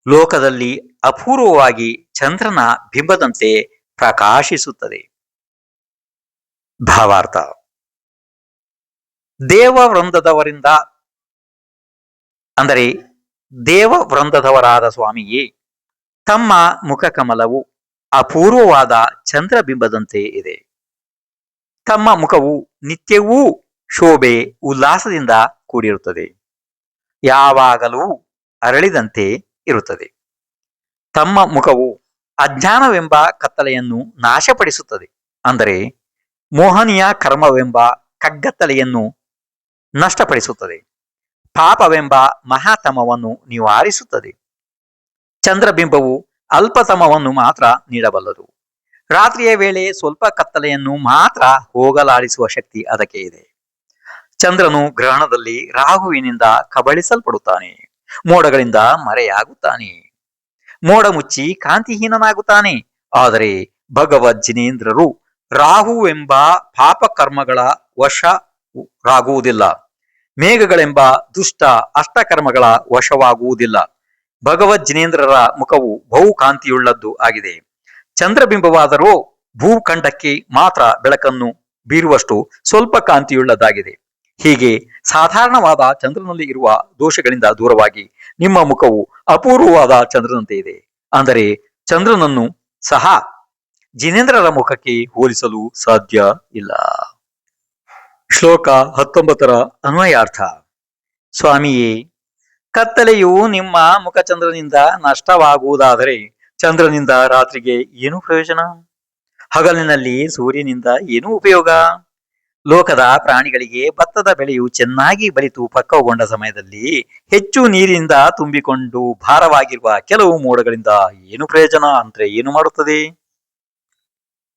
ಲೋಕದಲ್ಲಿ ಅಪೂರ್ವವಾಗಿ ಚಂದ್ರನ ಬಿಂಬದಂತೆ ಪ್ರಕಾಶಿಸುತ್ತದೆ. ಭಾವಾರ್ಥ: ದೇವವೃಂದದವರಿಂದ ಅಂದರೆ ದೇವವೃಂದದವರಾದ ಸ್ವಾಮಿಯೇ, ತಮ್ಮ ಮುಖಕಮಲವು ಅಪೂರ್ವವಾದ ಚಂದ್ರಬಿಂಬದಂತೆ ಇದೆ. ತಮ್ಮ ಮುಖವು ನಿತ್ಯವೂ ಶೋಭೆ ಉಲ್ಲಾಸದಿಂದ ಕೂಡಿರುತ್ತದೆ. ಯಾವಾಗಲೂ ಅರಳಿದಂತೆ ಇರುತ್ತದೆ. ತಮ್ಮ ಮುಖವು ಅಜ್ಞಾನವೆಂಬ ಕತ್ತಲೆಯನ್ನು ನಾಶಪಡಿಸುತ್ತದೆ. ಅಂದರೆ ಮೋಹನೀಯ ಕರ್ಮವೆಂಬ ಕಗ್ಗತ್ತಲೆಯನ್ನು ನಷ್ಟಪಡಿಸುತ್ತದೆ. ಪಾಪವೆಂಬ ಮಹಾತಮವನ್ನು ನಿವಾರಿಸುತ್ತದೆ. ಚಂದ್ರಬಿಂಬವು ಅಲ್ಪತಮವನ್ನು ಮಾತ್ರ ನೀಡಬಲ್ಲದು. ರಾತ್ರಿಯ ವೇಳೆ ಸ್ವಲ್ಪ ಕತ್ತಲೆಯನ್ನು ಮಾತ್ರ ಹೋಗಲಾಡಿಸುವ ಶಕ್ತಿ ಅದಕ್ಕೆ ಇದೆ. ಚಂದ್ರನು ಗ್ರಹಣದಲ್ಲಿ ರಾಹುವಿನಿಂದ ಕಬಳಿಸಲ್ಪಡುತ್ತಾನೆ. ಮೋಡಗಳಿಂದ ಮರೆಯಾಗುತ್ತಾನೆ. ಮೋಡ ಮುಚ್ಚಿ ಕಾಂತಿಹೀನನಾಗುತ್ತಾನೆ. ಆದರೆ ಭಗವದ್ ಜಿನೇಂದ್ರರು ರಾಹುವೆಂಬ ಪಾಪಕರ್ಮಗಳ ವಶರಾಗುವುದಿಲ್ಲ. ಮೇಘಗಳೆಂಬ ದುಷ್ಟ ಅಷ್ಟಕರ್ಮಗಳ ವಶವಾಗುವುದಿಲ್ಲ. ಭಗವದ್ ಜಿನೇಂದ್ರರ ಮುಖವು ಬಹುಕಾಂತಿಯುಳ್ಳದ್ದು ಆಗಿದೆ. ಚಂದ್ರಬಿಂಬವಾದರೂ ಭೂಖಂಡಕ್ಕೆ ಮಾತ್ರ ಬೆಳಕನ್ನು ಬೀರುವಷ್ಟು ಸ್ವಲ್ಪ ಕಾಂತಿಯುಳ್ಳದ್ದಾಗಿದೆ. ಹೀಗೆ ಸಾಧಾರಣವಾದ ಚಂದ್ರನಲ್ಲಿ ಇರುವ ದೋಷಗಳಿಂದ ದೂರವಾಗಿ ನಿಮ್ಮ ಮುಖವು ಅಪೂರ್ವವಾದ ಚಂದ್ರನಂತೆ ಇದೆ. ಅಂದರೆ ಚಂದ್ರನನ್ನು ಸಹ ಜಿನೇಂದ್ರರ ಮುಖಕ್ಕೆ ಹೋಲಿಸಲು ಸಾಧ್ಯ ಇಲ್ಲ. ಶ್ಲೋಕ 19ರ ಅನ್ವಯಾರ್ಥ: ಸ್ವಾಮಿಯೇ, ಕತ್ತಲೆಯು ನಿಮ್ಮ ಮುಖಚಂದ್ರನಿಂದ ನಷ್ಟವಾಗುವುದಾದರೆ ಚಂದ್ರನಿಂದ ರಾತ್ರಿಗೆ ಏನು ಪ್ರಯೋಜನ? ಹಗಲಿನಲ್ಲಿ ಸೂರ್ಯನಿಂದ ಏನು ಉಪಯೋಗ? ಲೋಕದ ಪ್ರಾಣಿಗಳಿಗೆ ಭತ್ತದ ಬೆಳೆಯು ಚೆನ್ನಾಗಿ ಬಲಿತು ಪಕ್ವಗೊಂಡ ಸಮಯದಲ್ಲಿ ಹೆಚ್ಚು ನೀರಿನಿಂದ ತುಂಬಿಕೊಂಡು ಭಾರವಾಗಿರುವ ಕೆಲವು ಮೋಡಗಳಿಂದ ಏನು ಪ್ರಯೋಜನ ಅಂದ್ರೆ ಏನು ಮಾಡುತ್ತದೆ?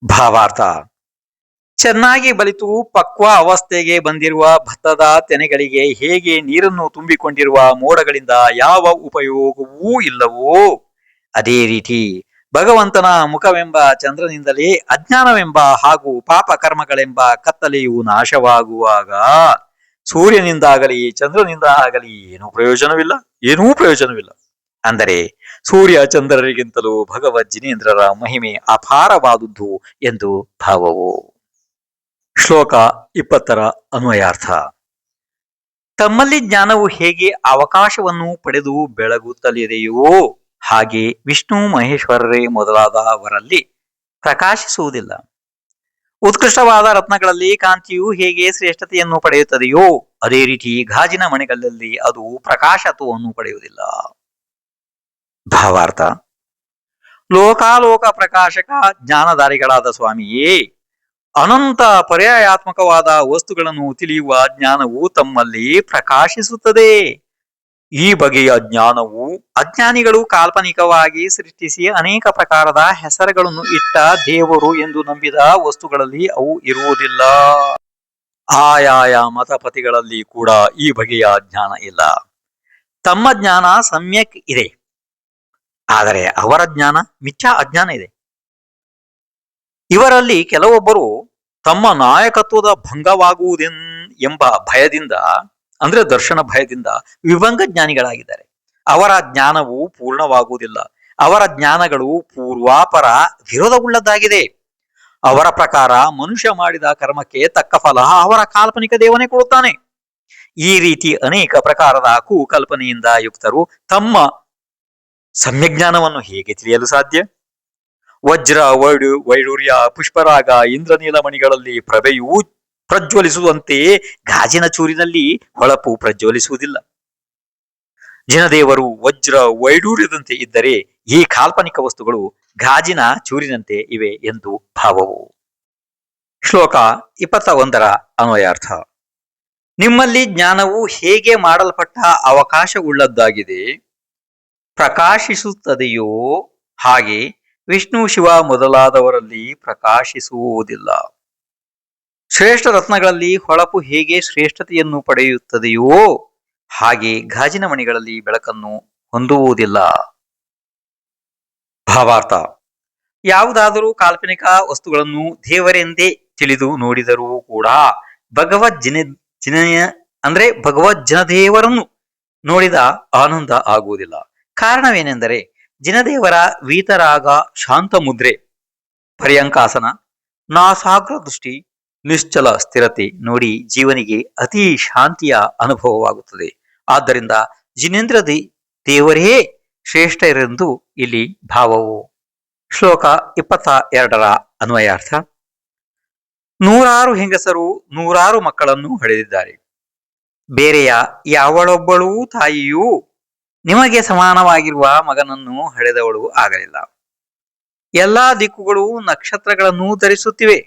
ಭಾವಾರ್ಥ: ಚೆನ್ನಾಗಿ ಬಲಿತು ಪಕ್ವ ಅವಸ್ಥೆಗೆ ಬಂದಿರುವ ಭತ್ತದ ತೆನೆಗಳಿಗೆ ಹೇಗೆ ನೀರನ್ನು ತುಂಬಿಕೊಂಡಿರುವ ಮೋಡಗಳಿಂದ ಯಾವ ಉಪಯೋಗವೂ ಇಲ್ಲವೋ, ಅದೇ ರೀತಿ ಭಗವಂತನ ಮುಖವೆಂಬ ಚಂದ್ರನಿಂದಲೇ ಅಜ್ಞಾನವೆಂಬ ಹಾಗೂ ಪಾಪ ಕರ್ಮಗಳೆಂಬ ಕತ್ತಲೆಯು ನಾಶವಾಗುವಾಗ ಸೂರ್ಯನಿಂದಾಗಲಿ ಚಂದ್ರನಿಂದ ಆಗಲಿ ಏನೂ ಪ್ರಯೋಜನವಿಲ್ಲ. ಅಂದರೆ ಸೂರ್ಯ ಚಂದ್ರರಿಗಿಂತಲೂ ಭಗವದ್ ಜಿನೇಂದ್ರರ ಮಹಿಮೆ ಅಪಾರವಾದುದು ಎಂದು ಭಾವವು. ಶ್ಲೋಕ 20ರ ಅನ್ವಯಾರ್ಥ: ತಮ್ಮಲ್ಲಿ ಜ್ಞಾನವು ಹೇಗೆ ಅವಕಾಶವನ್ನು ಪಡೆದು ಬೆಳಗುತ್ತಲಿದೆಯೋ ಹಾಗೆ ವಿಷ್ಣು ಮಹೇಶ್ವರರೇ ಮೊದಲಾದವರಲ್ಲಿ ಪ್ರಕಾಶಿಸುವುದಿಲ್ಲ. ಉತ್ಕೃಷ್ಟವಾದ ರತ್ನಗಳಲ್ಲಿ ಕಾಂತಿಯು ಹೇಗೆ ಶ್ರೇಷ್ಠತೆಯನ್ನು ಪಡೆಯುತ್ತದೆಯೋ ಅದೇ ರೀತಿ ಗಾಜಿನ ಮಣಿಗಳಲ್ಲಿ ಅದು ಪ್ರಕಾಶತ್ವವನ್ನು ಪಡೆಯುವುದಿಲ್ಲ. ಭಾವಾರ್ಥ: ಲೋಕಾಲೋಕ ಪ್ರಕಾಶಕ ಜ್ಞಾನಧಾರಿಗಳಾದ ಸ್ವಾಮಿಯೇ, ಅನಂತ ಪರ್ಯಾಯಾತ್ಮಕವಾದ ವಸ್ತುಗಳನ್ನು ತಿಳಿಯುವ ಜ್ಞಾನವು ತಮ್ಮಲ್ಲಿ ಪ್ರಕಾಶಿಸುತ್ತದೆ. ಈ ಬಗೆಯ ಜ್ಞಾನವು ಅಜ್ಞಾನಿಗಳು ಕಾಲ್ಪನಿಕವಾಗಿ ಸೃಷ್ಟಿಸಿ ಅನೇಕ ಪ್ರಕಾರದ ಹೆಸರುಗಳನ್ನು ಇಟ್ಟ ದೇವರು ಎಂದು ನಂಬಿದ ವಸ್ತುಗಳಲ್ಲಿ ಅವು ಇರುವುದಿಲ್ಲ. ಆಯಾಯ ಮತಪತಿಗಳಲ್ಲಿ ಕೂಡ ಈ ಬಗೆಯ ಜ್ಞಾನ ಇಲ್ಲ. ತಮ್ಮ ಜ್ಞಾನ ಸಮ್ಯಕ್ ಇದೆ, ಆದರೆ ಅವರ ಜ್ಞಾನ ಮಿಥ್ಯಾ ಅಜ್ಞಾನ ಇದೆ. ಇವರಲ್ಲಿ ಕೆಲವೊಬ್ಬರು ತಮ್ಮ ನಾಯಕತ್ವದ ಭಂಗವಾಗುವುದೆನ್ ಎಂಬ ಭಯದಿಂದ, ಅಂದ್ರೆ ದರ್ಶನ ಭಯದಿಂದ ವಿಭಂಗ ಜ್ಞಾನಿಗಳಾಗಿದ್ದಾರೆ. ಅವರ ಜ್ಞಾನವು ಪೂರ್ಣವಾಗುವುದಿಲ್ಲ. ಅವರ ಜ್ಞಾನಗಳು ಪೂರ್ವಾಪರ ವಿರೋಧವುಳ್ಳದ್ದಾಗಿದೆ. ಅವರ ಪ್ರಕಾರ ಮನುಷ್ಯ ಮಾಡಿದ ಕರ್ಮಕ್ಕೆ ತಕ್ಕ ಫಲ ಅವರ ಕಾಲ್ಪನಿಕ ದೇವನೇ ಕೊಡುತ್ತಾನೆ. ಈ ರೀತಿ ಅನೇಕ ಪ್ರಕಾರದ ಕುಕಲ್ಪನೆಯಿಂದ ಯುಕ್ತರು ತಮ್ಮ ಸಮ್ಯಜ್ಞಾನವನ್ನು ಹೇಗೆ ತಿಳಿಯಲು ಸಾಧ್ಯ? ವಜ್ರ, ವೈಡೂರ್ಯ, ಪುಷ್ಪರಾಗ, ಇಂದ್ರನೀಲಮಣಿಗಳಲ್ಲಿ ಪ್ರಭೆಯು ಪ್ರಜ್ವಲಿಸುವಂತೆಯೇ ಗಾಜಿನ ಚೂರಿನಲ್ಲಿ ಹೊಳಪು ಪ್ರಜ್ವಲಿಸುವುದಿಲ್ಲ. ಜಿನದೇವರು ವಜ್ರ ವೈಡೂರ್ಯದಂತೆ ಇದ್ದರೆ ಈ ಕಾಲ್ಪನಿಕ ವಸ್ತುಗಳು ಗಾಜಿನ ಚೂರಿನಂತೆ ಇವೆ ಎಂದು ಭಾವವು. ಶ್ಲೋಕ 21ರ ಅನ್ವಯಾರ್ಥ: ನಿಮ್ಮಲ್ಲಿ ಜ್ಞಾನವು ಹೇಗೆ ಮಾಡಲ್ಪಟ್ಟ ಅವಕಾಶವುಳ್ಳದ್ದಾಗಿದೆ, ಪ್ರಕಾಶಿಸುತ್ತದೆಯೋ ಹಾಗೆ ವಿಷ್ಣು ಶಿವ ಮೊದಲಾದವರಲ್ಲಿ ಪ್ರಕಾಶಿಸುವುದಿಲ್ಲ. ಶ್ರೇಷ್ಠ ರತ್ನಗಳಲ್ಲಿ ಹೊಳಪು ಹೇಗೆ ಶ್ರೇಷ್ಠತೆಯನ್ನು ಪಡೆಯುತ್ತದೆಯೋ ಹಾಗೆ ಗಾಜಿನ ಮಣಿಗಳಲ್ಲಿ ಬೆಳಕನ್ನು ಹೊಂದುವುದಿಲ್ಲ. ಭಾವಾರ್ಥ: ಯಾವುದಾದರೂ ಕಾಲ್ಪನಿಕ ವಸ್ತುಗಳನ್ನು ದೇವರೆಂದೇ ತಿಳಿದು ನೋಡಿದರೂ ಕೂಡ ಭಗವದ್ ಜಿನದೇವರನ್ನು ನೋಡಿದ ಆನಂದ ಆಗುವುದಿಲ್ಲ. ಕಾರಣವೇನೆಂದರೆ ಜಿನದೇವರ ವೀತರಾಗ, ಶಾಂತ ಮುದ್ರೆ, ಪರ್ಯಂಕಾಸನ, ನಾಸಾಗ್ರ ದೃಷ್ಟಿ, ನಿಶ್ಚಲ ಸ್ಥಿರತೆ ನೋಡಿ ಜೀವನಿಗೆ ಅತಿ ಶಾಂತಿಯ ಅನುಭವವಾಗುತ್ತದೆ. ಆದ್ದರಿಂದ ಜಿನೇಂದ್ರ ದೇವರೇ ಶ್ರೇಷ್ಠರೆಂದು ಇಲ್ಲಿ ಭಾವವು. ಶ್ಲೋಕ 22ರ ಅನ್ವಯಾರ್ಥ: ನೂರಾರು ಹೆಂಗಸರು ನೂರಾರು ಮಕ್ಕಳನ್ನು ಹಡೆದಿದ್ದಾರೆ. ಬೇರೆಯ ಯಾವಳೊಬ್ಬಳೂ ತಾಯಿಯೂ ನಿಮಗೆ ಸಮಾನವಾಗಿರುವ ಮಗನನ್ನು ಹಡೆದವಳು ಆಗಲಿಲ್ಲ. ಎಲ್ಲಾ ದಿಕ್ಕುಗಳು ನಕ್ಷತ್ರಗಳನ್ನು ಧರಿಸುತ್ತಿವೆ.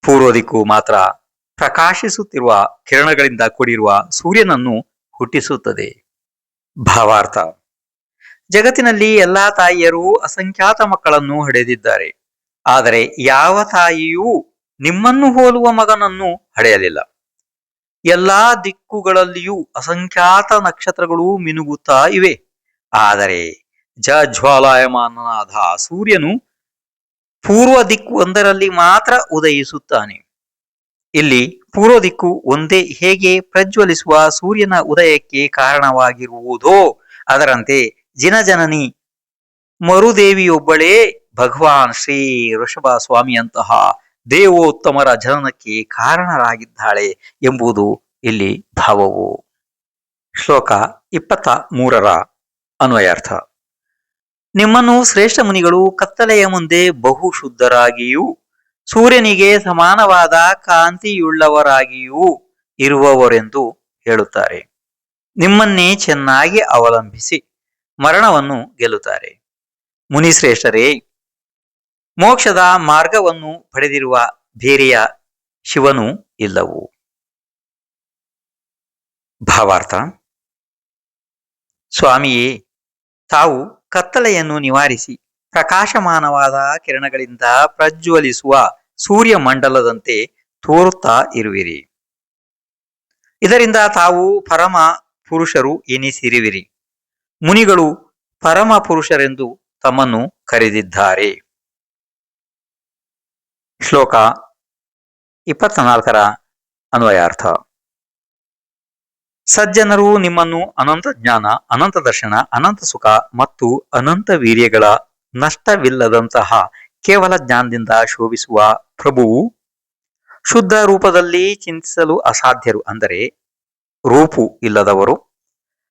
ಪೂರ್ವ ದಿಕ್ಕು ಮಾತ್ರ ಪ್ರಕಾಶಿಸುತ್ತಿರುವ ಕಿರಣಗಳಿಂದ ಕೂಡಿರುವ ಸೂರ್ಯನನ್ನು ಹುಟ್ಟಿಸುತ್ತದೆ. ಭಾವಾರ್ಥ: ಜಗತ್ತಿನಲ್ಲಿ ಎಲ್ಲಾ ತಾಯಿಯರು ಅಸಂಖ್ಯಾತ ಮಕ್ಕಳನ್ನು ಹಡೆದಿದ್ದಾರೆ. ಆದರೆ ಯಾವ ತಾಯಿಯೂ ನಿಮ್ಮನ್ನು ಹೋಲುವ ಮಗನನ್ನು ಹಡೆಯಲಿಲ್ಲ. ಎಲ್ಲಾ ದಿಕ್ಕುಗಳಲ್ಲಿಯೂ ಅಸಂಖ್ಯಾತ ನಕ್ಷತ್ರಗಳು ಮಿನುಗುತ್ತಾ ಇವೆ. ಆದರೆ ಜ್ವಾಲಾಯಮಾನನಾದ ಸೂರ್ಯನು ಪೂರ್ವ ದಿಕ್ಕು ಒಂದರಲ್ಲಿ ಮಾತ್ರ ಉದಯಿಸುತ್ತಾನೆ. ಇಲ್ಲಿ ಪೂರ್ವ ದಿಕ್ಕು ಒಂದೇ ಹೇಗೆ ಪ್ರಜ್ವಲಿಸುವ ಸೂರ್ಯನ ಉದಯಕ್ಕೆ ಕಾರಣವಾಗಿರುವುದೋ ಅದರಂತೆ ಜಿನಜನನಿ ಮರುದೇವಿಯೊಬ್ಬಳೇ ಭಗವಾನ್ ಶ್ರೀ ಋಷಭ ಸ್ವಾಮಿಯಂತಹ ದೇವೋತ್ತಮರ ಜನನಕ್ಕೆ ಕಾರಣರಾಗಿದ್ದಾಳೆ ಎಂಬುದು ಇಲ್ಲಿ ಭಾವವು. ಶ್ಲೋಕ 23ರ ಅನ್ವಯಾರ್ಥ: ನಿಮ್ಮನ್ನು ಶ್ರೇಷ್ಠ ಮುನಿಗಳು ಕತ್ತಲೆಯ ಮುಂದೆ ಬಹು ಶುದ್ಧರಾಗಿಯೂ ಸೂರ್ಯನಿಗೆ ಸಮಾನವಾದ ಕಾಂತಿಯುಳ್ಳವರಾಗಿಯೂ ಇರುವವರೆಂದು ಹೇಳುತ್ತಾರೆ. ನಿಮ್ಮನ್ನೇ ಚೆನ್ನಾಗಿ ಅವಲಂಬಿಸಿ ಮರಣವನ್ನು ಗೆಲ್ಲುತ್ತಾರೆ. ಮುನಿಶ್ರೇಷ್ಠರೇ, ಮೋಕ್ಷದ ಮಾರ್ಗವನ್ನು ಪಡೆದಿರುವ ಬೇರೆಯ ಶಿವನೂ ಇಲ್ಲವು. ಭಾವಾರ್ಥ: ಸ್ವಾಮಿಯೇ, ತಾವು ಕತ್ತಲೆಯನ್ನು ನಿವಾರಿಸಿ ಪ್ರಕಾಶಮಾನವಾದ ಕಿರಣಗಳಿಂದ ಪ್ರಜ್ವಲಿಸುವ ಸೂರ್ಯಮಂಡಲದಂತೆ ತೋರುತ್ತಾ ಇರುವಿರಿ. ಇದರಿಂದ ತಾವು ಪರಮ ಪುರುಷರು ಎನಿಸಿರುವಿರಿ. ಮುನಿಗಳು ಪರಮ ಪುರುಷರೆಂದು ತಮ್ಮನ್ನು ಕರೆದಿದ್ದಾರೆ. ಶ್ಲೋಕ 24ರ ಅನ್ವಯಾರ್ಥ: ಸಜ್ಜನರು ನಿಮ್ಮನ್ನು ಅನಂತ ಜ್ಞಾನ, ಅನಂತ ದರ್ಶನ, ಅನಂತ ಸುಖ ಮತ್ತು ಅನಂತ ವೀರ್ಯಗಳ ನಷ್ಟವಿಲ್ಲದಂತಹ ಕೇವಲ ಜ್ಞಾನದಿಂದ ಶೋಭಿಸುವ ಪ್ರಭುವು, ಶುದ್ಧ ರೂಪದಲ್ಲಿ ಚಿಂತಿಸಲು ಅಸಾಧ್ಯರು ಅಂದರೆ ರೂಪು ಇಲ್ಲದವರು,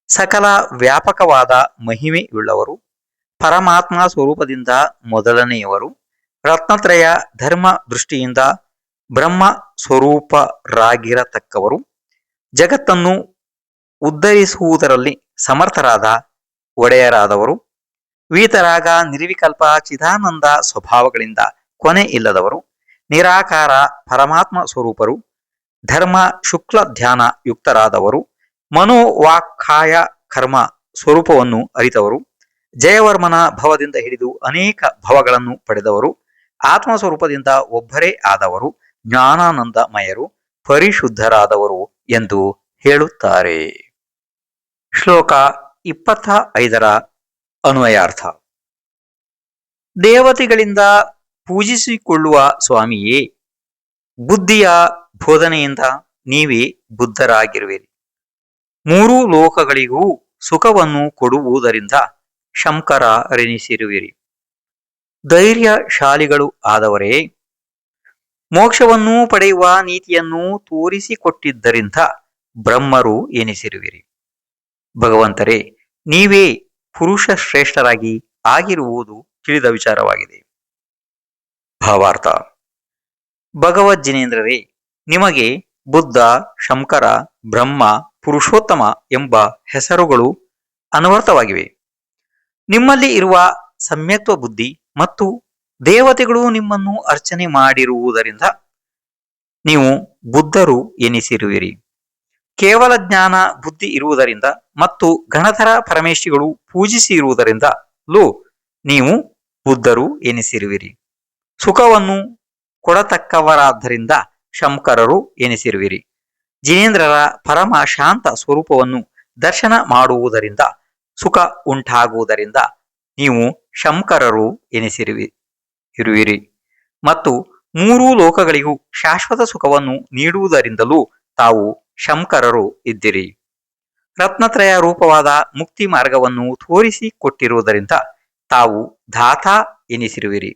ಸಕಲ ವ್ಯಾಪಕವಾದ ಮಹಿಮೆಯುಳ್ಳವರು, ಪರಮಾತ್ಮ ಸ್ವರೂಪದಿಂದ ಮೊದಲನೆಯವರು, ರತ್ನತ್ರಯ ಧರ್ಮ ದೃಷ್ಟಿಯಿಂದ ಬ್ರಹ್ಮ ಸ್ವರೂಪರಾಗಿರತಕ್ಕವರು, ಜಗತ್ತನ್ನು ಉದ್ಧರಿಸುವುದರಲ್ಲಿ ಸಮರ್ಥರಾದ ಒಡೆಯರಾದವರು, ವೀತರಾಗ ನಿರ್ವಿಕಲ್ಪ ಚಿದಾನಂದ ಸ್ವಭಾವಗಳಿಂದ ಕೊನೆ ಇಲ್ಲದವರು, ನಿರಾಕಾರ ಪರಮಾತ್ಮ ಸ್ವರೂಪರು, ಧರ್ಮ ಶುಕ್ಲ ಧ್ಯಾನ ಯುಕ್ತರಾದವರು, ಮನೋವಾಕ್ಕಾಯ ಕರ್ಮ ಸ್ವರೂಪವನ್ನು ಅರಿತವರು, ಜಯವರ್ಮನ ಭವದಿಂದ ಹಿಡಿದು ಅನೇಕ ಭವಗಳನ್ನು ಪಡೆದವರು, ಆತ್ಮಸ್ವರೂಪದಿಂದ ಒಬ್ಬರೇ ಆದವರು, ಜ್ಞಾನಾನಂದಮಯರು, ಪರಿಶುದ್ಧರಾದವರು ಎಂದು ಹೇಳುತ್ತಾರೆ. ಶ್ಲೋಕ 25ರ ಅನ್ವಯಾರ್ಥ: ದೇವತೆಗಳಿಂದ ಪೂಜಿಸಿಕೊಳ್ಳುವ ಸ್ವಾಮಿಯೇ, ಬುದ್ಧಿಯ ಬೋಧನೆಯಿಂದ ನೀವೇ ಬುದ್ಧರಾಗಿರುವಿರಿ. ಮೂರು ಲೋಕಗಳಿಗೂ ಸುಖವನ್ನು ಕೊಡುವುದರಿಂದ ಶಂಕರರೆನಿಸಿರುವಿರಿ. ಧೈರ್ಯಶಾಲಿಗಳು ಆದವರೇ, ಮೋಕ್ಷವನ್ನು ಪಡೆಯುವ ನೀತಿಯನ್ನು ತೋರಿಸಿಕೊಟ್ಟಿದ್ದರಿಂದ ಬ್ರಹ್ಮರು ಎನಿಸಿರುವಿರಿ. ಭಗವಂತರೇ, ನೀವೇ ಪುರುಷ ಶ್ರೇಷ್ಠರಾಗಿ ಆಗಿರುವುದು ತಿಳಿದ ವಿಚಾರವಾಗಿದೆ. ಭಾವಾರ್ಥ: ಭಗವಜ್ಜಿನೇಂದ್ರರೇ, ನಿಮಗೆ ಬುದ್ಧ, ಶಂಕರ, ಬ್ರಹ್ಮ, ಪುರುಷೋತ್ತಮ ಎಂಬ ಹೆಸರುಗಳು ಅನ್ವರ್ಥವಾಗಿವೆ. ನಿಮ್ಮಲ್ಲಿ ಇರುವ ಸಮ್ಯಕ್ವ ಬುದ್ಧಿ ಮತ್ತು ದೇವತೆಗಳು ನಿಮ್ಮನ್ನು ಅರ್ಚನೆ ಮಾಡಿರುವುದರಿಂದ ನೀವು ಬುದ್ಧರು ಎನಿಸಿರುವಿರಿ. ಕೇವಲ ಜ್ಞಾನ ಬುದ್ಧಿ ಇರುವುದರಿಂದ ಮತ್ತು ಗಣಧರ ಪರಮೇಶಿಗಳು ಪೂಜಿಸಿರುವುದರಿಂದಲೂ ನೀವು ಬುದ್ಧರು ಎನಿಸಿರುವಿರಿ. ಸುಖವನ್ನು ಕೊಡತಕ್ಕವರಾದ್ದರಿಂದ ಶಂಕರರು ಎನಿಸಿರುವಿರಿ. ಜಿನೇಂದ್ರರ ಪರಮ ಶಾಂತ ಸ್ವರೂಪವನ್ನು ದರ್ಶನ ಮಾಡುವುದರಿಂದ ಸುಖ ಉಂಟಾಗುವುದರಿಂದ ನೀವು ಶಂಕರರು ಇರುವಿರಿ ಮತ್ತು ಮೂರೂ ಲೋಕಗಳಿಗೂ ಶಾಶ್ವತ ಸುಖವನ್ನು ನೀಡುವುದರಿಂದಲೂ ತಾವು ಶಂಕರರು ಇದ್ದಿರಿ. ರತ್ನತ್ರಯ ರೂಪವಾದ ಮುಕ್ತಿ ಮಾರ್ಗವನ್ನು ತೋರಿಸಿಕೊಟ್ಟಿರುವುದರಿಂದ ತಾವು ಧಾತಾ ಎನಿಸಿರುವಿರಿ.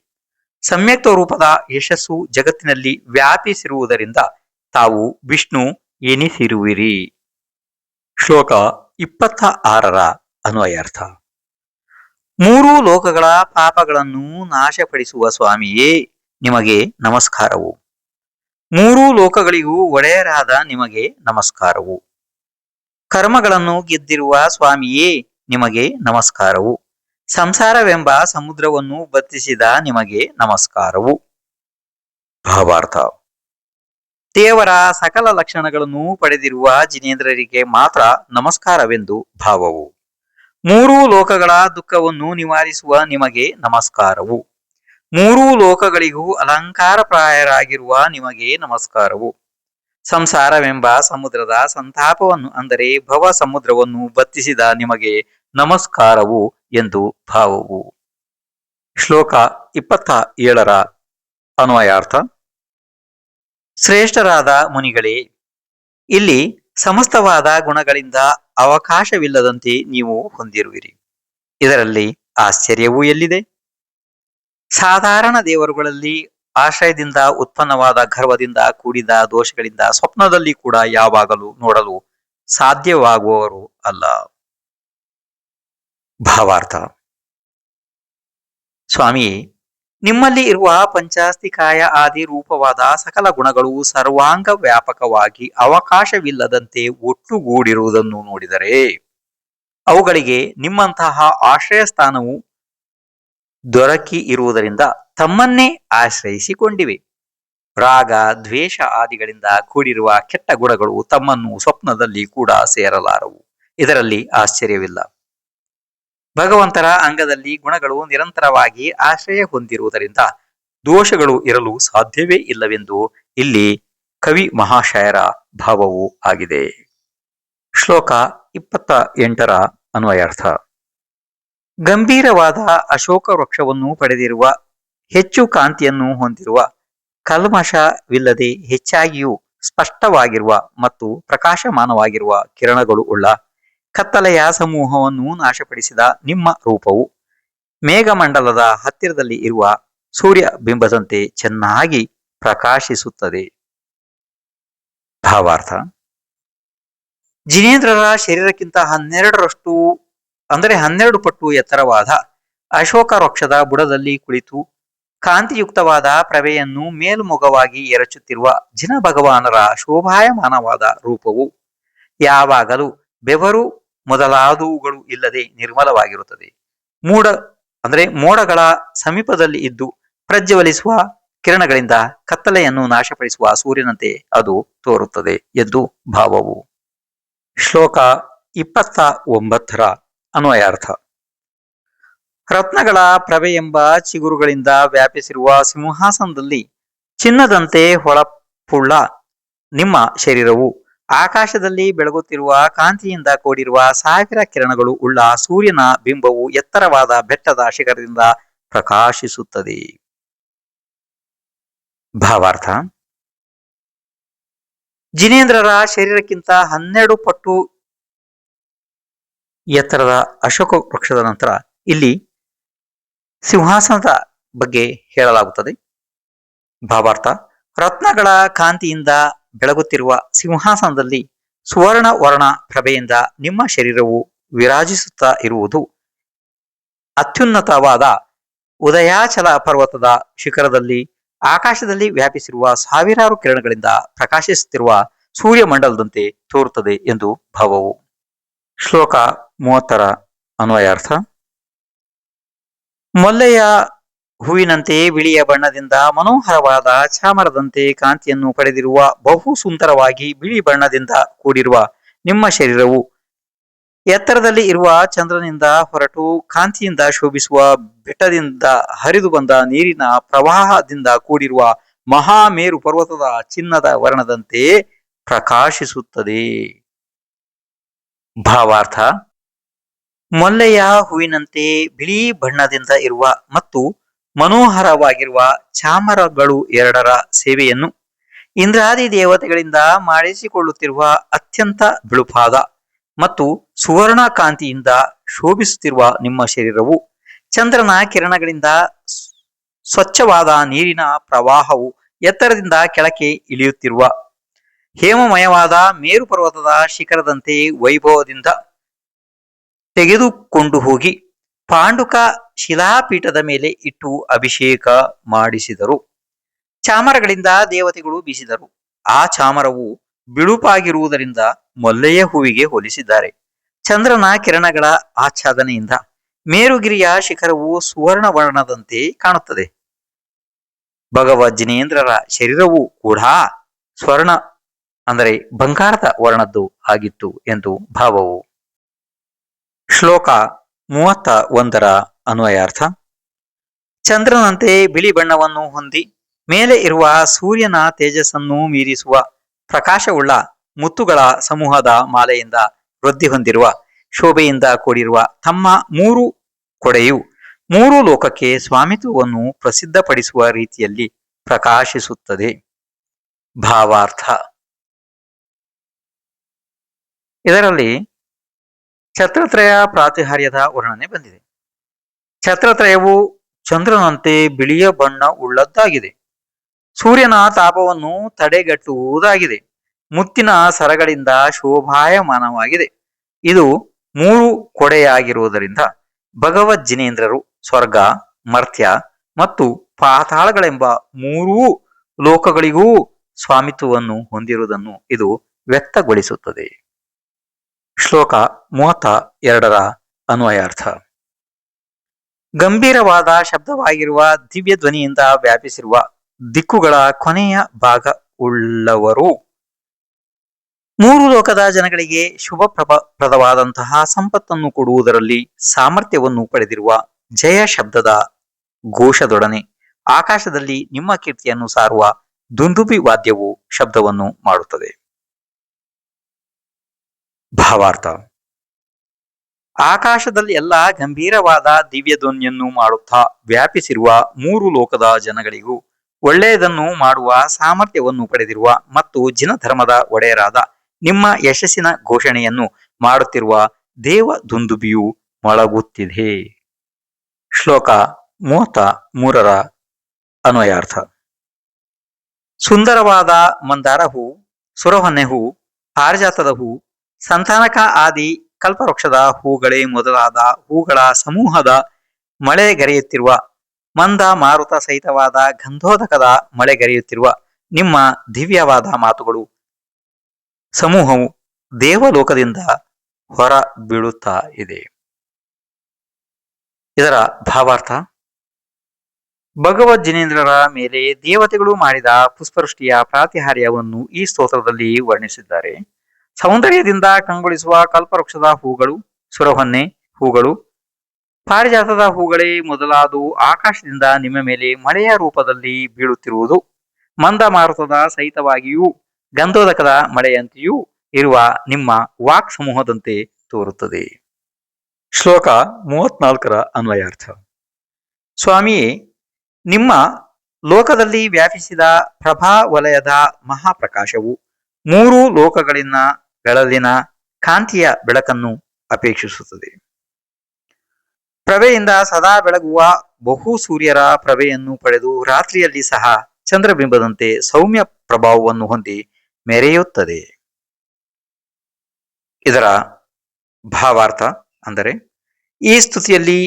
ಸಮ್ಯಕ್ತ ರೂಪದ ಯಶಸ್ಸು ಜಗತ್ತಿನಲ್ಲಿ ವ್ಯಾಪಿಸಿರುವುದರಿಂದ ತಾವು ವಿಷ್ಣು ಎನಿಸಿರುವಿರಿ. ಶ್ಲೋಕ 26ರ ಅನ್ವಯಾರ್ಥ. ಮೂರೂ ಲೋಕಗಳ ಪಾಪಗಳನ್ನು ನಾಶಪಡಿಸುವ ಸ್ವಾಮಿಯೇ ನಿಮಗೆ ನಮಸ್ಕಾರವು. ಮೂರೂ ಲೋಕಗಳಿಗೂ ಒಡೆಯರಾದ ನಿಮಗೆ ನಮಸ್ಕಾರವು. ಕರ್ಮಗಳನ್ನು ಗೆದ್ದಿರುವ ಸ್ವಾಮಿಯೇ ನಿಮಗೆ ನಮಸ್ಕಾರವು. ಸಂಸಾರವೆಂಬ ಸಮುದ್ರವನ್ನು ಬತ್ತಿಸಿದ ನಿಮಗೆ ನಮಸ್ಕಾರವು. ಭಾವಾರ್ಥ. ದೇವರ ಸಕಲ ಲಕ್ಷಣಗಳನ್ನು ಪಡೆದಿರುವ ಜಿನೇಂದ್ರರಿಗೆ ಮಾತ್ರ ನಮಸ್ಕಾರವೆಂದು ಭಾವವು. ಮೂರೂ ಲೋಕಗಳ ದುಃಖವನ್ನು ನಿವಾರಿಸುವ ನಿಮಗೆ ನಮಸ್ಕಾರವು. ಮೂರೂ ಲೋಕಗಳಿಗೂ ಅಲಂಕಾರಪ್ರಾಯರಾಗಿರುವ ನಿಮಗೆ ನಮಸ್ಕಾರವು. ಸಂಸಾರವೆಂಬ ಸಮುದ್ರದ ಸಂತಾಪವನ್ನು ಅಂದರೆ ಭವ ಸಮುದ್ರವನ್ನು ಬತ್ತಿಸಿದ ನಿಮಗೆ ನಮಸ್ಕಾರವು ಎಂದು ಭಾವವು. ಶ್ಲೋಕ 27ರ ಅನ್ವಯಾರ್ಥ. ಶ್ರೇಷ್ಠರಾದ ಮುನಿಗಳೇ, ಇಲ್ಲಿ ಸಮಸ್ತವಾದ ಗುಣಗಳಿಂದ ಅವಕಾಶವಿಲ್ಲದಂತೆ ನೀವು ಹೊಂದಿರುವಿರಿ. ಇದರಲ್ಲಿ ಆಶ್ಚರ್ಯವೂ ಎಲ್ಲಿದೆ? ಸಾಧಾರಣ ದೇವರುಗಳಲ್ಲಿ ಆಶ್ರಯದಿಂದ ಉತ್ಪನ್ನವಾದ ಗರ್ವದಿಂದ ಕೂಡಿದ ದೋಷಗಳಿಂದ ಸ್ವಪ್ನದಲ್ಲಿ ಕೂಡ ಯಾವಾಗಲೂ ನೋಡಲು ಸಾಧ್ಯವಾಗುವವರು ಅಲ್ಲ. ಭಾವಾರ್ಥ. ಸ್ವಾಮಿ, ನಿಮ್ಮಲ್ಲಿ ಇರುವ ಪಂಚಾಸ್ತಿಕಾಯ ಆದಿ ರೂಪವಾದ ಸಕಲ ಗುಣಗಳು ಸರ್ವಾಂಗ ವ್ಯಾಪಕವಾಗಿ ಅವಕಾಶವಿಲ್ಲದಂತೆ ಒಟ್ಟುಗೂಡಿರುವುದನ್ನು ನೋಡಿದರೆ ಅವುಗಳಿಗೆ ನಿಮ್ಮಂತಹ ಆಶ್ರಯ ಸ್ಥಾನವು ದೊರಕಿ ಇರುವುದರಿಂದ ತಮ್ಮನ್ನೇ ಆಶ್ರಯಿಸಿಕೊಂಡಿವೆ. ರಾಗ ದ್ವೇಷ ಆದಿಗಳಿಂದ ಕೂಡಿರುವ ಕೆಟ್ಟ ಗುಣಗಳು ತಮ್ಮನ್ನು ಸ್ವಪ್ನದಲ್ಲಿ ಕೂಡ ಸೇರಲಾರವು. ಇದರಲ್ಲಿ ಆಶ್ಚರ್ಯವಿಲ್ಲ. ಭಗವಂತರ ಅಂಗದಲ್ಲಿ ಗುಣಗಳು ನಿರಂತರವಾಗಿ ಆಶ್ರಯ ಹೊಂದಿರುವುದರಿಂದ ದೋಷಗಳು ಇರಲು ಸಾಧ್ಯವೇ ಇಲ್ಲವೆಂದು ಇಲ್ಲಿ ಕವಿ ಮಹಾಶಯರ ಭಾವವೂ ಆಗಿದೆ. ಶ್ಲೋಕ 28ರ ಅನ್ವಯಾರ್ಥ. ಗಂಭೀರವಾದ ಅಶೋಕ ವೃಕ್ಷವನ್ನು ಪಡೆದಿರುವ ಹೆಚ್ಚು ಕಾಂತಿಯನ್ನು ಹೊಂದಿರುವ ಕಲ್ಮಶವಿಲ್ಲದೆ ಹೆಚ್ಚಾಗಿಯೂ ಸ್ಪಷ್ಟವಾಗಿರುವ ಮತ್ತು ಪ್ರಕಾಶಮಾನವಾಗಿರುವ ಕಿರಣಗಳು ಉಳ್ಳ ಕತ್ತಲೆಯ ಸಮೂಹವನ್ನು ನಾಶಪಡಿಸಿದ ನಿಮ್ಮ ರೂಪವು ಮೇಘಮಂಡಲದ ಹತ್ತಿರದಲ್ಲಿ ಇರುವ ಸೂರ್ಯ ಬಿಂಬದಂತೆ ಚೆನ್ನಾಗಿ ಪ್ರಕಾಶಿಸುತ್ತದೆ. ಭಾವಾರ್ಥ. ಜಿನೇಂದ್ರರ ಶರೀರಕ್ಕಿಂತ 12ರಷ್ಟು ಅಂದರೆ 12 ಪಟ್ಟು ಎತ್ತರವಾದ ಅಶೋಕ ವೃಕ್ಷದ ಬುಡದಲ್ಲಿ ಕುಳಿತು ಕಾಂತಿಯುಕ್ತವಾದ ಪ್ರಭೆಯನ್ನು ಮೇಲ್ಮುಖವಾಗಿ ಎರಚುತ್ತಿರುವ ಜಿನ ಭಗವಾನರ ಶೋಭಾಯಮಾನವಾದ ರೂಪವು ಯಾವಾಗಲೂ ಬೆವರು ಮೊದಲಾದವುಗಳು ಇಲ್ಲದೆ ನಿರ್ಮಲವಾಗಿರುತ್ತದೆ. ಮೋಡಗಳ ಸಮೀಪದಲ್ಲಿ ಇದ್ದು ಪ್ರಜ್ವಲಿಸುವ ಕಿರಣಗಳಿಂದ ಕತ್ತಲೆಯನ್ನು ನಾಶಪಡಿಸುವ ಸೂರ್ಯನಂತೆ ಅದು ತೋರುತ್ತದೆ ಎಂದು ಭಾವವು. ಶ್ಲೋಕ 29ರ ಅನ್ವಯಾರ್ಥ. ರತ್ನಗಳ ಪ್ರಭೆಯೆಂಬ ಚಿಗುರುಗಳಿಂದ ವ್ಯಾಪಿಸಿರುವ ಸಿಂಹಾಸನದಲ್ಲಿ ಚಿನ್ನದಂತೆ ಹೊಳಪುಳ್ಳ ನಿಮ್ಮ ಶರೀರವು ಆಕಾಶದಲ್ಲಿ ಬೆಳಗುತ್ತಿರುವ ಕಾಂತಿಯಿಂದ ಕೂಡಿರುವ 1000 ಕಿರಣಗಳು ಉಳ್ಳ ಸೂರ್ಯನ ಬಿಂಬವು ಎತ್ತರವಾದ ಬೆಟ್ಟದ ಶಿಖರದಿಂದ ಪ್ರಕಾಶಿಸುತ್ತದೆ. ಭಾವಾರ್ಥ. ಜಿನೇಂದ್ರರ ಶರೀರಕ್ಕಿಂತ 12 ಪಟ್ಟು ಎತ್ತರದ ಅಶೋಕ ವೃಕ್ಷದ ನಂತರ ಇಲ್ಲಿ ಸಿಂಹಾಸನದ ಬಗ್ಗೆ ಹೇಳಲಾಗುತ್ತದೆ. ಭಾವಾರ್ಥ. ರತ್ನಗಳ ಕಾಂತಿಯಿಂದ ಬೆಳಗುತ್ತಿರುವ ಸಿಂಹಾಸನದಲ್ಲಿ ಸುವರ್ಣ ವರ್ಣ ಪ್ರಭೆಯಿಂದ ನಿಮ್ಮ ಶರೀರವು ವಿರಾಜಿಸುತ್ತಾ ಇರುವುದು ಅತ್ಯುನ್ನತವಾದ ಉದಯಾಚಲ ಪರ್ವತದ ಶಿಖರದಲ್ಲಿ ಆಕಾಶದಲ್ಲಿ ವ್ಯಾಪಿಸಿರುವ 1000 ಕಿರಣಗಳಿಂದ ಪ್ರಕಾಶಿಸುತ್ತಿರುವ ಸೂರ್ಯಮಂಡಲದಂತೆ ತೋರುತ್ತದೆ ಎಂದು ಭಾವವು. ಶ್ಲೋಕ 30ರ ಅನ್ವಯಾರ್ಥ. ಮೊಲ್ಲೆಯ ಹೂವಿನಂತೆ ಬಿಳಿಯ ಬಣ್ಣದಿಂದ ಮನೋಹರವಾದ ಚಾಮರದಂತೆ ಕಾಂತಿಯನ್ನು ಪಡೆದಿರುವ ಬಹು ಸುಂದರವಾಗಿ ಬಿಳಿ ಬಣ್ಣದಿಂದ ಕೂಡಿರುವ ನಿಮ್ಮ ಶರೀರವು ಎತ್ತರದಲ್ಲಿ ಇರುವ ಚಂದ್ರನಿಂದ ಹೊರಟು ಕಾಂತಿಯಿಂದ ಶೋಭಿಸುವ ಬೆಟ್ಟದಿಂದ ಹರಿದು ಬಂದ ನೀರಿನ ಪ್ರವಾಹದಿಂದ ಕೂಡಿರುವ ಮಹಾಮೇರು ಪರ್ವತದ ಚಿನ್ನದ ವರ್ಣದಂತೆ ಪ್ರಕಾಶಿಸುತ್ತದೆ. ಭಾವಾರ್ಥ: ಮೊಲ್ಲೆಯ ಹೂವಿನಂತೆ ಬಿಳಿ ಬಣ್ಣದಿಂದ ಇರುವ ಮತ್ತು ಮನೋಹರವಾಗಿರುವ ಚಾಮರಗಳು ಎರಡರ ಸೇವೆಯನ್ನು ಇಂದ್ರಾದಿ ದೇವತೆಗಳಿಂದ ಮಾಡಿಸಿಕೊಳ್ಳುತ್ತಿರುವ ಅತ್ಯಂತ ಬಿಳುಪಾದ ಮತ್ತು ಸುವರ್ಣ ಕಾಂತಿಯಿಂದ ಶೋಭಿಸುತ್ತಿರುವ ನಿಮ್ಮ ಶರೀರವು ಚಂದ್ರನ ಕಿರಣಗಳಿಂದ ಸ್ವಚ್ಛವಾದ ನೀರಿನ ಪ್ರವಾಹವು ಎತ್ತರದಿಂದ ಕೆಳಕ್ಕೆ ಇಳಿಯುತ್ತಿರುವ ಹೇಮಮಯವಾದ ಮೇರು ಪರ್ವತದ ಶಿಖರದಂತೆ ವೈಭವದಿಂದ ತೆಗೆದುಕೊಂಡು ಹೋಗಿ ಪಾಂಡುಕ ಶಿಲಾಪೀಠದ ಮೇಲೆ ಇಟ್ಟು ಅಭಿಷೇಕ ಮಾಡಿಸಿದರು. ಚಾಮರಗಳಿಂದ ದೇವತೆಗಳು ಬೀಸಿದರು. ಆ ಚಾಮರವು ಬಿಳುಪಾಗಿರುವುದರಿಂದ ಮೊಲ್ಲೆಯ ಹೂವಿಗೆ ಹೋಲಿಸಿದ್ದಾರೆ. ಚಂದ್ರನ ಕಿರಣಗಳ ಆಚ್ಛಾದನೆಯಿಂದ ಮೇರುಗಿರಿಯ ಶಿಖರವು ಸುವರ್ಣ ವರ್ಣದಂತೆ ಕಾಣುತ್ತದೆ. ಭಗವಜ್ಜಿನೇಂದ್ರರ ಶರೀರವೂ ಕೂಡ ಸ್ವರ್ಣ ಅಂದರೆ ಬಂಗಾರದ ವರ್ಣದ್ದು ಆಗಿತ್ತು ಎಂದು ಭಾವವು. ಶ್ಲೋಕ 31ರ ಅನ್ವಯಾರ್ಥ: ಚಂದ್ರನಂತೆ ಬಿಳಿ ಬಣ್ಣವನ್ನು ಹೊಂದಿ ಮೇಲೆ ಇರುವ ಸೂರ್ಯನ ತೇಜಸ್ಸನ್ನು ಮೀರಿಸುವ ಪ್ರಕಾಶವುಳ್ಳ ಮುತ್ತುಗಳ ಸಮೂಹದ ಮಾಲೆಯಿಂದ ವೃದ್ಧಿ ಹೊಂದಿರುವ ಶೋಭೆಯಿಂದ ಕೂಡಿರುವ ತಮ್ಮ ಮೂರು ಕೊಡೆಯು ಮೂರು ಲೋಕಕ್ಕೆ ಸ್ವಾಮಿತ್ವವನ್ನು ಪ್ರಸಿದ್ಧಪಡಿಸುವ ರೀತಿಯಲ್ಲಿ ಪ್ರಕಾಶಿಸುತ್ತದೆ. ಭಾವಾರ್ಥ: ಇದರಲ್ಲಿ ಛತ್ರತ್ರಯ ಪ್ರಾತಿಹಾರ್ಯದ ವರ್ಣನೆ ಬಂದಿದೆ. ಛತ್ರತ್ರಯವು ಚಂದ್ರನಂತೆ ಬಿಳಿಯ ಬಣ್ಣ ಉಳ್ಳದ್ದಾಗಿದೆ. ಸೂರ್ಯನ ತಾಪವನ್ನು ತಡೆಗಟ್ಟುವುದಾಗಿದೆ. ಮುತ್ತಿನ ಸರಗಳಿಂದ ಶೋಭಾಯಮಾನವಾಗಿದೆ. ಇದು ಮೂರು ಕೊಡೆಯಾಗಿರುವುದರಿಂದ ಭಗವಜ್ಜಿನೇಂದ್ರರು ಸ್ವರ್ಗ, ಮರ್ತ್ಯ ಮತ್ತು ಪಾತಾಳಗಳೆಂಬ ಮೂರೂ ಲೋಕಗಳಿಗೂ ಸ್ವಾಮಿತ್ವವನ್ನು ಹೊಂದಿರುವುದನ್ನು ಇದು ವ್ಯಕ್ತಗೊಳಿಸುತ್ತದೆ. ಶ್ಲೋಕ 32ರ ಅನ್ವಯಾರ್ಥ: ಗಂಭೀರವಾದ ಶಬ್ದವಾಗಿರುವ ದಿವ್ಯ ಧ್ವನಿಯಿಂದ ವ್ಯಾಪಿಸಿರುವ ದಿಕ್ಕುಗಳ ಕೊನೆಯ ಭಾಗ ಉಳ್ಳವರು ಮೂರು ಲೋಕದ ಜನಗಳಿಗೆ ಶುಭಪ್ರದವಾದಂತಹ ಸಂಪತ್ತನ್ನು ಕೊಡುವುದರಲ್ಲಿ ಸಾಮರ್ಥ್ಯವನ್ನು ಪಡೆದಿರುವ ಜಯ ಶಬ್ದದ ಘೋಷದೊಡನೆ ಆಕಾಶದಲ್ಲಿ ನಿಮ್ಮ ಕೀರ್ತಿಯನ್ನು ಸಾರುವ ದುಂದುಬಿ ವಾದ್ಯವು ಶಬ್ದವನ್ನು ಮಾಡುತ್ತದೆ. ಭಾವಾರ್ಥ: ಆಕಾಶದಲ್ಲಿ ಎಲ್ಲ ಗಂಭೀರವಾದ ದಿವ್ಯ ಧ್ವನಿಯನ್ನು ಮಾಡುತ್ತಾ ವ್ಯಾಪಿಸಿರುವ ಮೂರು ಲೋಕದ ಜನಗಳಿಗೂ ಒಳ್ಳೆಯದನ್ನು ಮಾಡುವ ಸಾಮರ್ಥ್ಯವನ್ನು ಪಡೆದಿರುವ ಮತ್ತು ಜಿನ ಧರ್ಮದ ಒಡೆಯರಾದ ನಿಮ್ಮ ಯಶಸ್ಸಿನ ಘೋಷಣೆಯನ್ನು ಮಾಡುತ್ತಿರುವ ದೇವ ದುಂದುಬಿಯು ಮೊಳಗುತ್ತಿದೆ. ಶ್ಲೋಕ 33ರ ಅನ್ವಯಾರ್ಥ: ಸುಂದರವಾದ ಮಂದಾರ ಹೂ, ಸುರಹೊನ್ನೆ ಹೂ, ಪಾರಿಜಾತದ ಹೂ, ಸಂತಾನಕ ಆದಿ ಕಲ್ಪವೃಕ್ಷದ ಹೂಗಳೇ ಮೊದಲಾದ ಹೂಗಳ ಸಮೂಹದ ಮಳೆಗರೆಯುತ್ತಿರುವ ಮಂದ ಮಾರುತ ಸಹಿತವಾದ ಗಂಧೋದಕದ ಮಳೆಗರೆಯುತ್ತಿರುವ ನಿಮ್ಮ ದಿವ್ಯವಾದ ಮಾತುಗಳು ಸಮೂಹವು ದೇವಲೋಕದಿಂದ ಹೊರ ಬೀಳುತ್ತಾ ಇದೆ. ಇದರ ಭಾವಾರ್ಥ: ಭಗವಜ್ಜಿನೇಂದ್ರರ ಮೇಲೆ ದೇವತೆಗಳು ಮಾಡಿದ ಪುಷ್ಪವೃಷ್ಟಿಯ ಪ್ರಾತಿಹಾರ್ಯವನ್ನು ಈ ಸ್ತೋತ್ರದಲ್ಲಿ ವರ್ಣಿಸಿದ್ದಾರೆ. ಸೌಂದರ್ಯದಿಂದ ಕಂಗೊಳಿಸುವ ಕಲ್ಪವೃಕ್ಷದ ಹೂಗಳು, ಸುರಹೊನ್ನೆ ಹೂಗಳು, ಪಾರಿಜಾತದ ಹೂಗಳೇ ಮೊದಲಾದವು ಆಕಾಶದಿಂದ ನಿಮ್ಮ ಮೇಲೆ ಮಳೆಯ ರೂಪದಲ್ಲಿ ಬೀಳುತ್ತಿರುವುದು ಮಂದ ಮಾರುತದ ಸಹಿತವಾಗಿಯೂ ಗಂಧೋದಕದ ಮಳೆಯಂತೆಯೂ ಇರುವ ನಿಮ್ಮ ವಾಕ್ ಸಮೂಹದಂತೆ ತೋರುತ್ತದೆ. ಶ್ಲೋಕ 34ರ ಅನ್ವಯಾರ್ಥ: ಸ್ವಾಮಿಯೇ, ನಿಮ್ಮ ಲೋಕದಲ್ಲಿ ವ್ಯಾಪಿಸಿದ ಪ್ರಭಾ ವಲಯದ ಮಹಾಪ್ರಕಾಶವು ಮೂರು ಲೋಕಗಳಲ್ಲಿನ ಕಾಂತಿಯ ಬೆಳಕನ್ನು ಅಪೇಕ್ಷಿಸುತ್ತದೆ. ಪ್ರಭೆಯಿಂದ ಸದಾ ಬೆಳಗುವ ಬಹು ಸೂರ್ಯರ ಪ್ರಭೆಯನ್ನು ಪಡೆದು ರಾತ್ರಿಯಲ್ಲಿ ಸಹ ಚಂದ್ರಬಿಂಬದಂತೆ ಸೌಮ್ಯ ಪ್ರಭಾವವನ್ನು ಹೊಂದಿ ಮೆರೆಯುತ್ತದೆ. ಇದರ ಭಾವಾರ್ಥ ಅಂದರೆ ಈ ಸ್ತುತಿಯಲ್ಲಿ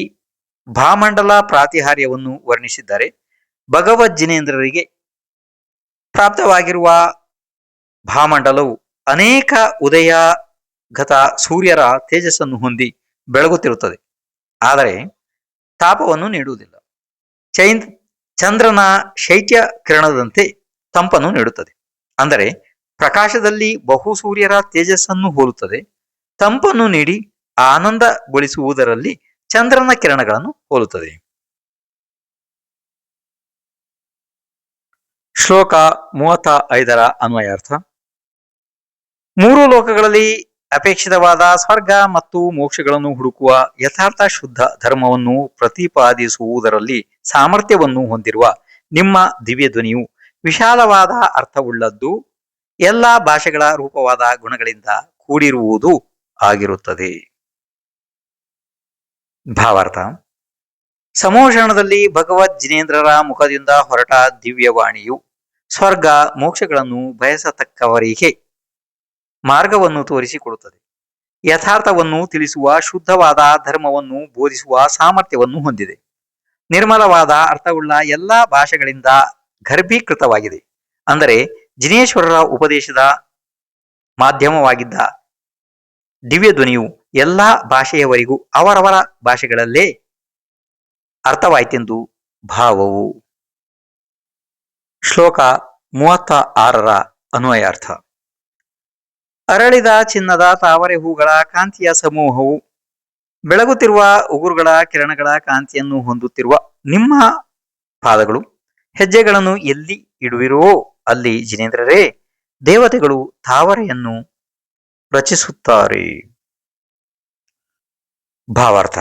ಭಾಮಂಡಲ ಪ್ರಾತಿಹಾರ್ಯವನ್ನು ವರ್ಣಿಸಿದ್ದಾರೆ. ಭಗವಜ್ಜಿನೇಂದ್ರರಿಗೆ ಪ್ರಾಪ್ತವಾಗಿರುವ ಭಾಮಂಡಲವು ಅನೇಕ ಉದಯಗತ ಸೂರ್ಯರ ತೇಜಸ್ಸನ್ನು ಹೊಂದಿ ಬೆಳಗುತ್ತಿರುತ್ತದೆ. ಆದರೆ ತಾಪವನ್ನು ನೀಡುವುದಿಲ್ಲ. ಚಂದ್ರನ ಶೈತ್ಯ ಕಿರಣದಂತೆ ತಂಪನ್ನು ನೀಡುತ್ತದೆ. ಅಂದರೆ ಪ್ರಕಾಶದಲ್ಲಿ ಬಹು ಸೂರ್ಯರ ತೇಜಸ್ಸನ್ನು ಹೋಲುತ್ತದೆ. ತಂಪನ್ನು ನೀಡಿ ಆನಂದಗೊಳಿಸುವುದರಲ್ಲಿ ಚಂದ್ರನ ಕಿರಣಗಳನ್ನು ಹೋಲುತ್ತದೆ. ಶ್ಲೋಕ 35ರ ಅನ್ವಯಾರ್ಥ: ಮೂರು ಲೋಕಗಳಲ್ಲಿ ಅಪೇಕ್ಷಿತವಾದ ಸ್ವರ್ಗ ಮತ್ತು ಮೋಕ್ಷಗಳನ್ನು ಹುಡುಕುವ ಯಥಾರ್ಥ ಶುದ್ಧ ಧರ್ಮವನ್ನು ಪ್ರತಿಪಾದಿಸುವುದರಲ್ಲಿ ಸಾಮರ್ಥ್ಯವನ್ನು ಹೊಂದಿರುವ ನಿಮ್ಮ ದಿವ್ಯ ಧ್ವನಿಯು ವಿಶಾಲವಾದ ಅರ್ಥವುಳ್ಳದ್ದು, ಎಲ್ಲ ಭಾಷೆಗಳ ರೂಪವಾದ ಗುಣಗಳಿಂದ ಕೂಡಿರುವುದು ಆಗಿರುತ್ತದೆ. ಭಾವಾರ್ಥ: ಸಮೋಷಣದಲ್ಲಿ ಭಗವದ್ ಜಿನೇಂದ್ರರ ಮುಖದಿಂದ ಹೊರಟ ದಿವ್ಯವಾಣಿಯು ಸ್ವರ್ಗ ಮೋಕ್ಷಗಳನ್ನು ಬಯಸತಕ್ಕವರಿಗೆ ಮಾರ್ಗವನ್ನು ತೋರಿಸಿಕೊಡುತ್ತದೆ. ಯಥಾರ್ಥವನ್ನು ತಿಳಿಸುವ ಶುದ್ಧವಾದ ಧರ್ಮವನ್ನು ಬೋಧಿಸುವ ಸಾಮರ್ಥ್ಯವನ್ನು ಹೊಂದಿದೆ. ನಿರ್ಮಲವಾದ ಅರ್ಥವುಳ್ಳ ಎಲ್ಲಾ ಭಾಷೆಗಳಿಂದ ಗರ್ಭೀಕೃತವಾಗಿದೆ. ಅಂದರೆ ಜಿನೇಶ್ವರರ ಉಪದೇಶದ ಮಾಧ್ಯಮವಾಗಿದ್ದ ದಿವ್ಯ ಧ್ವನಿಯು ಎಲ್ಲಾ ಭಾಷೆಯವರಿಗೂ ಅವರವರ ಭಾಷೆಗಳಲ್ಲೇ ಅರ್ಥವಾಯಿತೆಂದು ಭಾವವು. ಶ್ಲೋಕ 36ರ ಅನ್ವಯಾರ್ಥ: ಅರಳಿದ ಚಿನ್ನದ ತಾವರೆ ಹೂಗಳ ಕಾಂತಿಯ ಸಮೂಹವು ಬೆಳಗುತ್ತಿರುವ ಉಗುರುಗಳ ಕಿರಣಗಳ ಕಾಂತಿಯನ್ನು ಹೊಂದುತ್ತಿರುವ ನಿಮ್ಮ ಪಾದಗಳು ಹೆಜ್ಜೆಗಳನ್ನು ಎಲ್ಲಿ ಇಡುವಿರೋ ಅಲ್ಲಿ ಜಿನೇಂದ್ರರೇ ದೇವತೆಗಳು ತಾವರೆಯನ್ನು ರಚಿಸುತ್ತಾರೆ. ಭಾವಾರ್ಥ: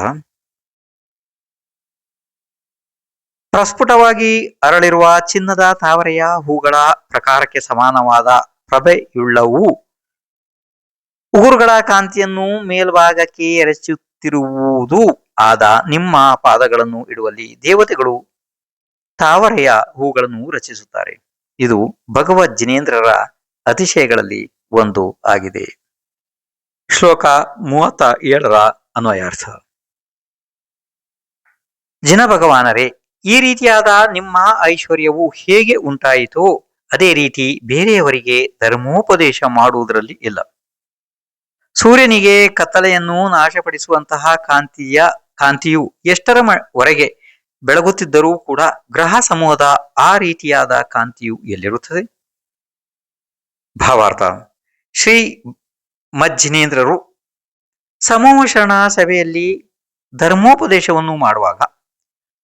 ಪ್ರಸ್ಫುಟವಾಗಿ ಅರಳಿರುವ ಚಿನ್ನದ ತಾವರೆಯ ಹೂಗಳ ಪ್ರಕಾರಕ್ಕೆ ಸಮಾನವಾದ ಪ್ರಭೆಯುಳ್ಳವು ಉಗುರುಗಳ ಕಾಂತಿಯನ್ನು ಮೇಲ್ಭಾಗಕ್ಕೆ ಎರಚುತ್ತಿರುವುದು ಆದ ನಿಮ್ಮ ಪಾದಗಳನ್ನು ಇಡುವಲ್ಲಿ ದೇವತೆಗಳು ತಾವರೆಯ ಹೂಗಳನ್ನು ರಚಿಸುತ್ತಾರೆ. ಇದು ಭಗವದ್ ಜಿನೇಂದ್ರರ ಅತಿಶಯಗಳಲ್ಲಿ ಒಂದು ಆಗಿದೆ. ಶ್ಲೋಕ 37ರ ಅನ್ವಯಾರ್ಥ: ಜಿನ ಭಗವಾನರೇ, ಈ ರೀತಿಯಾದ ನಿಮ್ಮ ಐಶ್ವರ್ಯವು ಹೇಗೆ ಉಂಟಾಯಿತೋ ಅದೇ ರೀತಿ ಬೇರೆಯವರಿಗೆ ಧರ್ಮೋಪದೇಶ ಮಾಡುವುದರಲ್ಲಿ ಇಲ್ಲ. ಸೂರ್ಯನಿಗೆ ಕತ್ತಲೆಯನ್ನು ನಾಶಪಡಿಸುವಂತಹ ಕಾಂತಿಯು ವರೆಗೆ ಬೆಳಗುತ್ತಿದ್ದರೂ ಕೂಡ ಗ್ರಹ ಸಮೂಹದ ಆ ರೀತಿಯಾದ ಕಾಂತಿಯು ಎಲ್ಲಿರುತ್ತದೆ? ಭಾವಾರ್ಥ: ಶ್ರೀ ಮಜ್ಜಿನೇಂದ್ರರು ಸಮೋಷಣ ಸಭೆಯಲ್ಲಿ ಧರ್ಮೋಪದೇಶವನ್ನು ಮಾಡುವಾಗ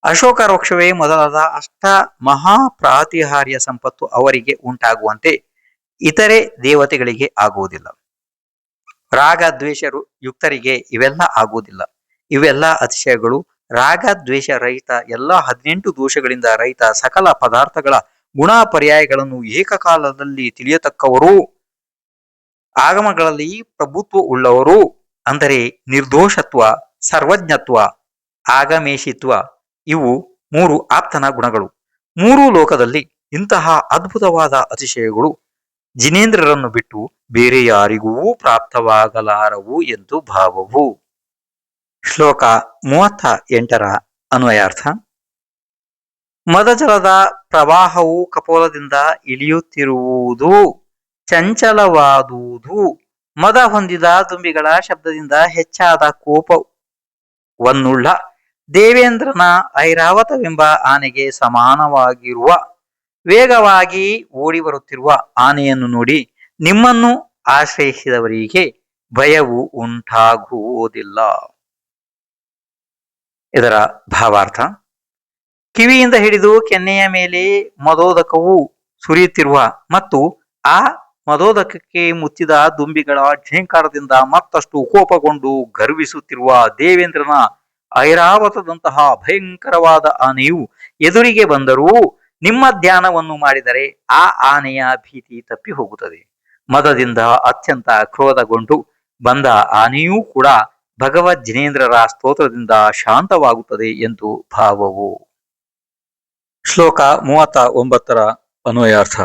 ಅಶೋಕ ವೃಕ್ಷವೇ ಮೊದಲಾದ ಅಷ್ಟ ಮಹಾಪ್ರಾತಿಹಾರ್ಯ ಸಂಪತ್ತು ಅವರಿಗೆ ಉಂಟಾಗುವಂತೆ ಇತರೆ ದೇವತೆಗಳಿಗೆ ಆಗುವುದಿಲ್ಲ. ರಾಗ ದ್ವೇಷ ಯುಕ್ತರಿಗೆ ಇವೆಲ್ಲ ಆಗುವುದಿಲ್ಲ. ಇವೆಲ್ಲ ಅತಿಶಯಗಳು ರಾಗ ದ್ವೇಷ ರಹಿತ ಎಲ್ಲ 18 ದೋಷಗಳಿಂದ ರಹಿತ ಸಕಲ ಪದಾರ್ಥಗಳ ಗುಣ ಪರ್ಯಾಯಗಳನ್ನು ಏಕಕಾಲದಲ್ಲಿ ತಿಳಿಯತಕ್ಕವರು, ಆಗಮಗಳಲ್ಲಿ ಪ್ರಭುತ್ವ ಉಳ್ಳವರು, ಅಂದರೆ ನಿರ್ದೋಷತ್ವ, ಸರ್ವಜ್ಞತ್ವ, ಆಗಮೇಶಿತ್ವ, ಇವು 3 ಆಪ್ತನ ಗುಣಗಳು. 3 ಲೋಕದಲ್ಲಿ ಇಂತಹ ಅದ್ಭುತವಾದ ಅತಿಶಯಗಳು ಜಿನೇಂದ್ರರನ್ನು ಬಿಟ್ಟು ಬೇರೆ ಯಾರಿಗೂ ಪ್ರಾಪ್ತವಾಗಲಾರವು ಎಂದು ಭಾವವು. ಶ್ಲೋಕ 38ರ ಅನ್ವಯಾರ್ಥ: ಮದಜಲದ ಪ್ರವಾಹವು ಕಪೋಲದಿಂದ ಇಳಿಯುತ್ತಿರುವುದು ಚಂಚಲವಾದುದು ಮದ ಹೊಂದಿದ ದುಂಬಿಗಳ ಶಬ್ದದಿಂದ ಹೆಚ್ಚಾದ ಕೋಪವನ್ನುಳ್ಳ ದೇವೇಂದ್ರನ ಐರಾವತವೆಂಬ ಆನೆಗೆ ಸಮಾನವಾಗಿರುವ ವೇಗವಾಗಿ ಓಡಿ ಬರುತ್ತಿರುವ ಆನೆಯನ್ನು ನೋಡಿ ನಿಮ್ಮನ್ನು ಆಶ್ರಯಿಸಿದವರಿಗೆ ಭಯವು ಉಂಟಾಗುವುದಿಲ್ಲ. ಇದರ ಭಾವಾರ್ಥ: ಕಿವಿಯಿಂದ ಹಿಡಿದು ಕೆನ್ನೆಯ ಮೇಲೆ ಮದೋದಕವು ಸುರಿಯುತ್ತಿರುವ ಮತ್ತು ಆ ಮದೋದಕಕ್ಕೆ ಮುತ್ತಿದ ದುಂಬಿಗಳ ಝೇಂಕಾರದಿಂದ ಮತ್ತಷ್ಟು ಕೋಪಗೊಂಡು ಗರ್ವಿಸುತ್ತಿರುವ ದೇವೇಂದ್ರನ ಐರಾವತದಂತಹ ಭಯಂಕರವಾದ ಆನೆಯು ಎದುರಿಗೆ ಬಂದರೂ ನಿಮ್ಮ ಧ್ಯಾನವನ್ನು ಮಾಡಿದರೆ ಆ ಆನೆಯ ಭೀತಿ ತಪ್ಪಿ ಹೋಗುತ್ತದೆ. ಮದದಿಂದ ಅತ್ಯಂತ ಕ್ರೋಧಗೊಂಡು ಬಂದ ಆನೆಯೂ ಕೂಡ ಭಗವದ್ ಜಿನೇಂದ್ರರ ಸ್ತೋತ್ರದಿಂದ ಶಾಂತವಾಗುತ್ತದೆ ಎಂದು ಭಾವವು. ಶ್ಲೋಕ 39ರ ಅನ್ವಯಾರ್ಥ: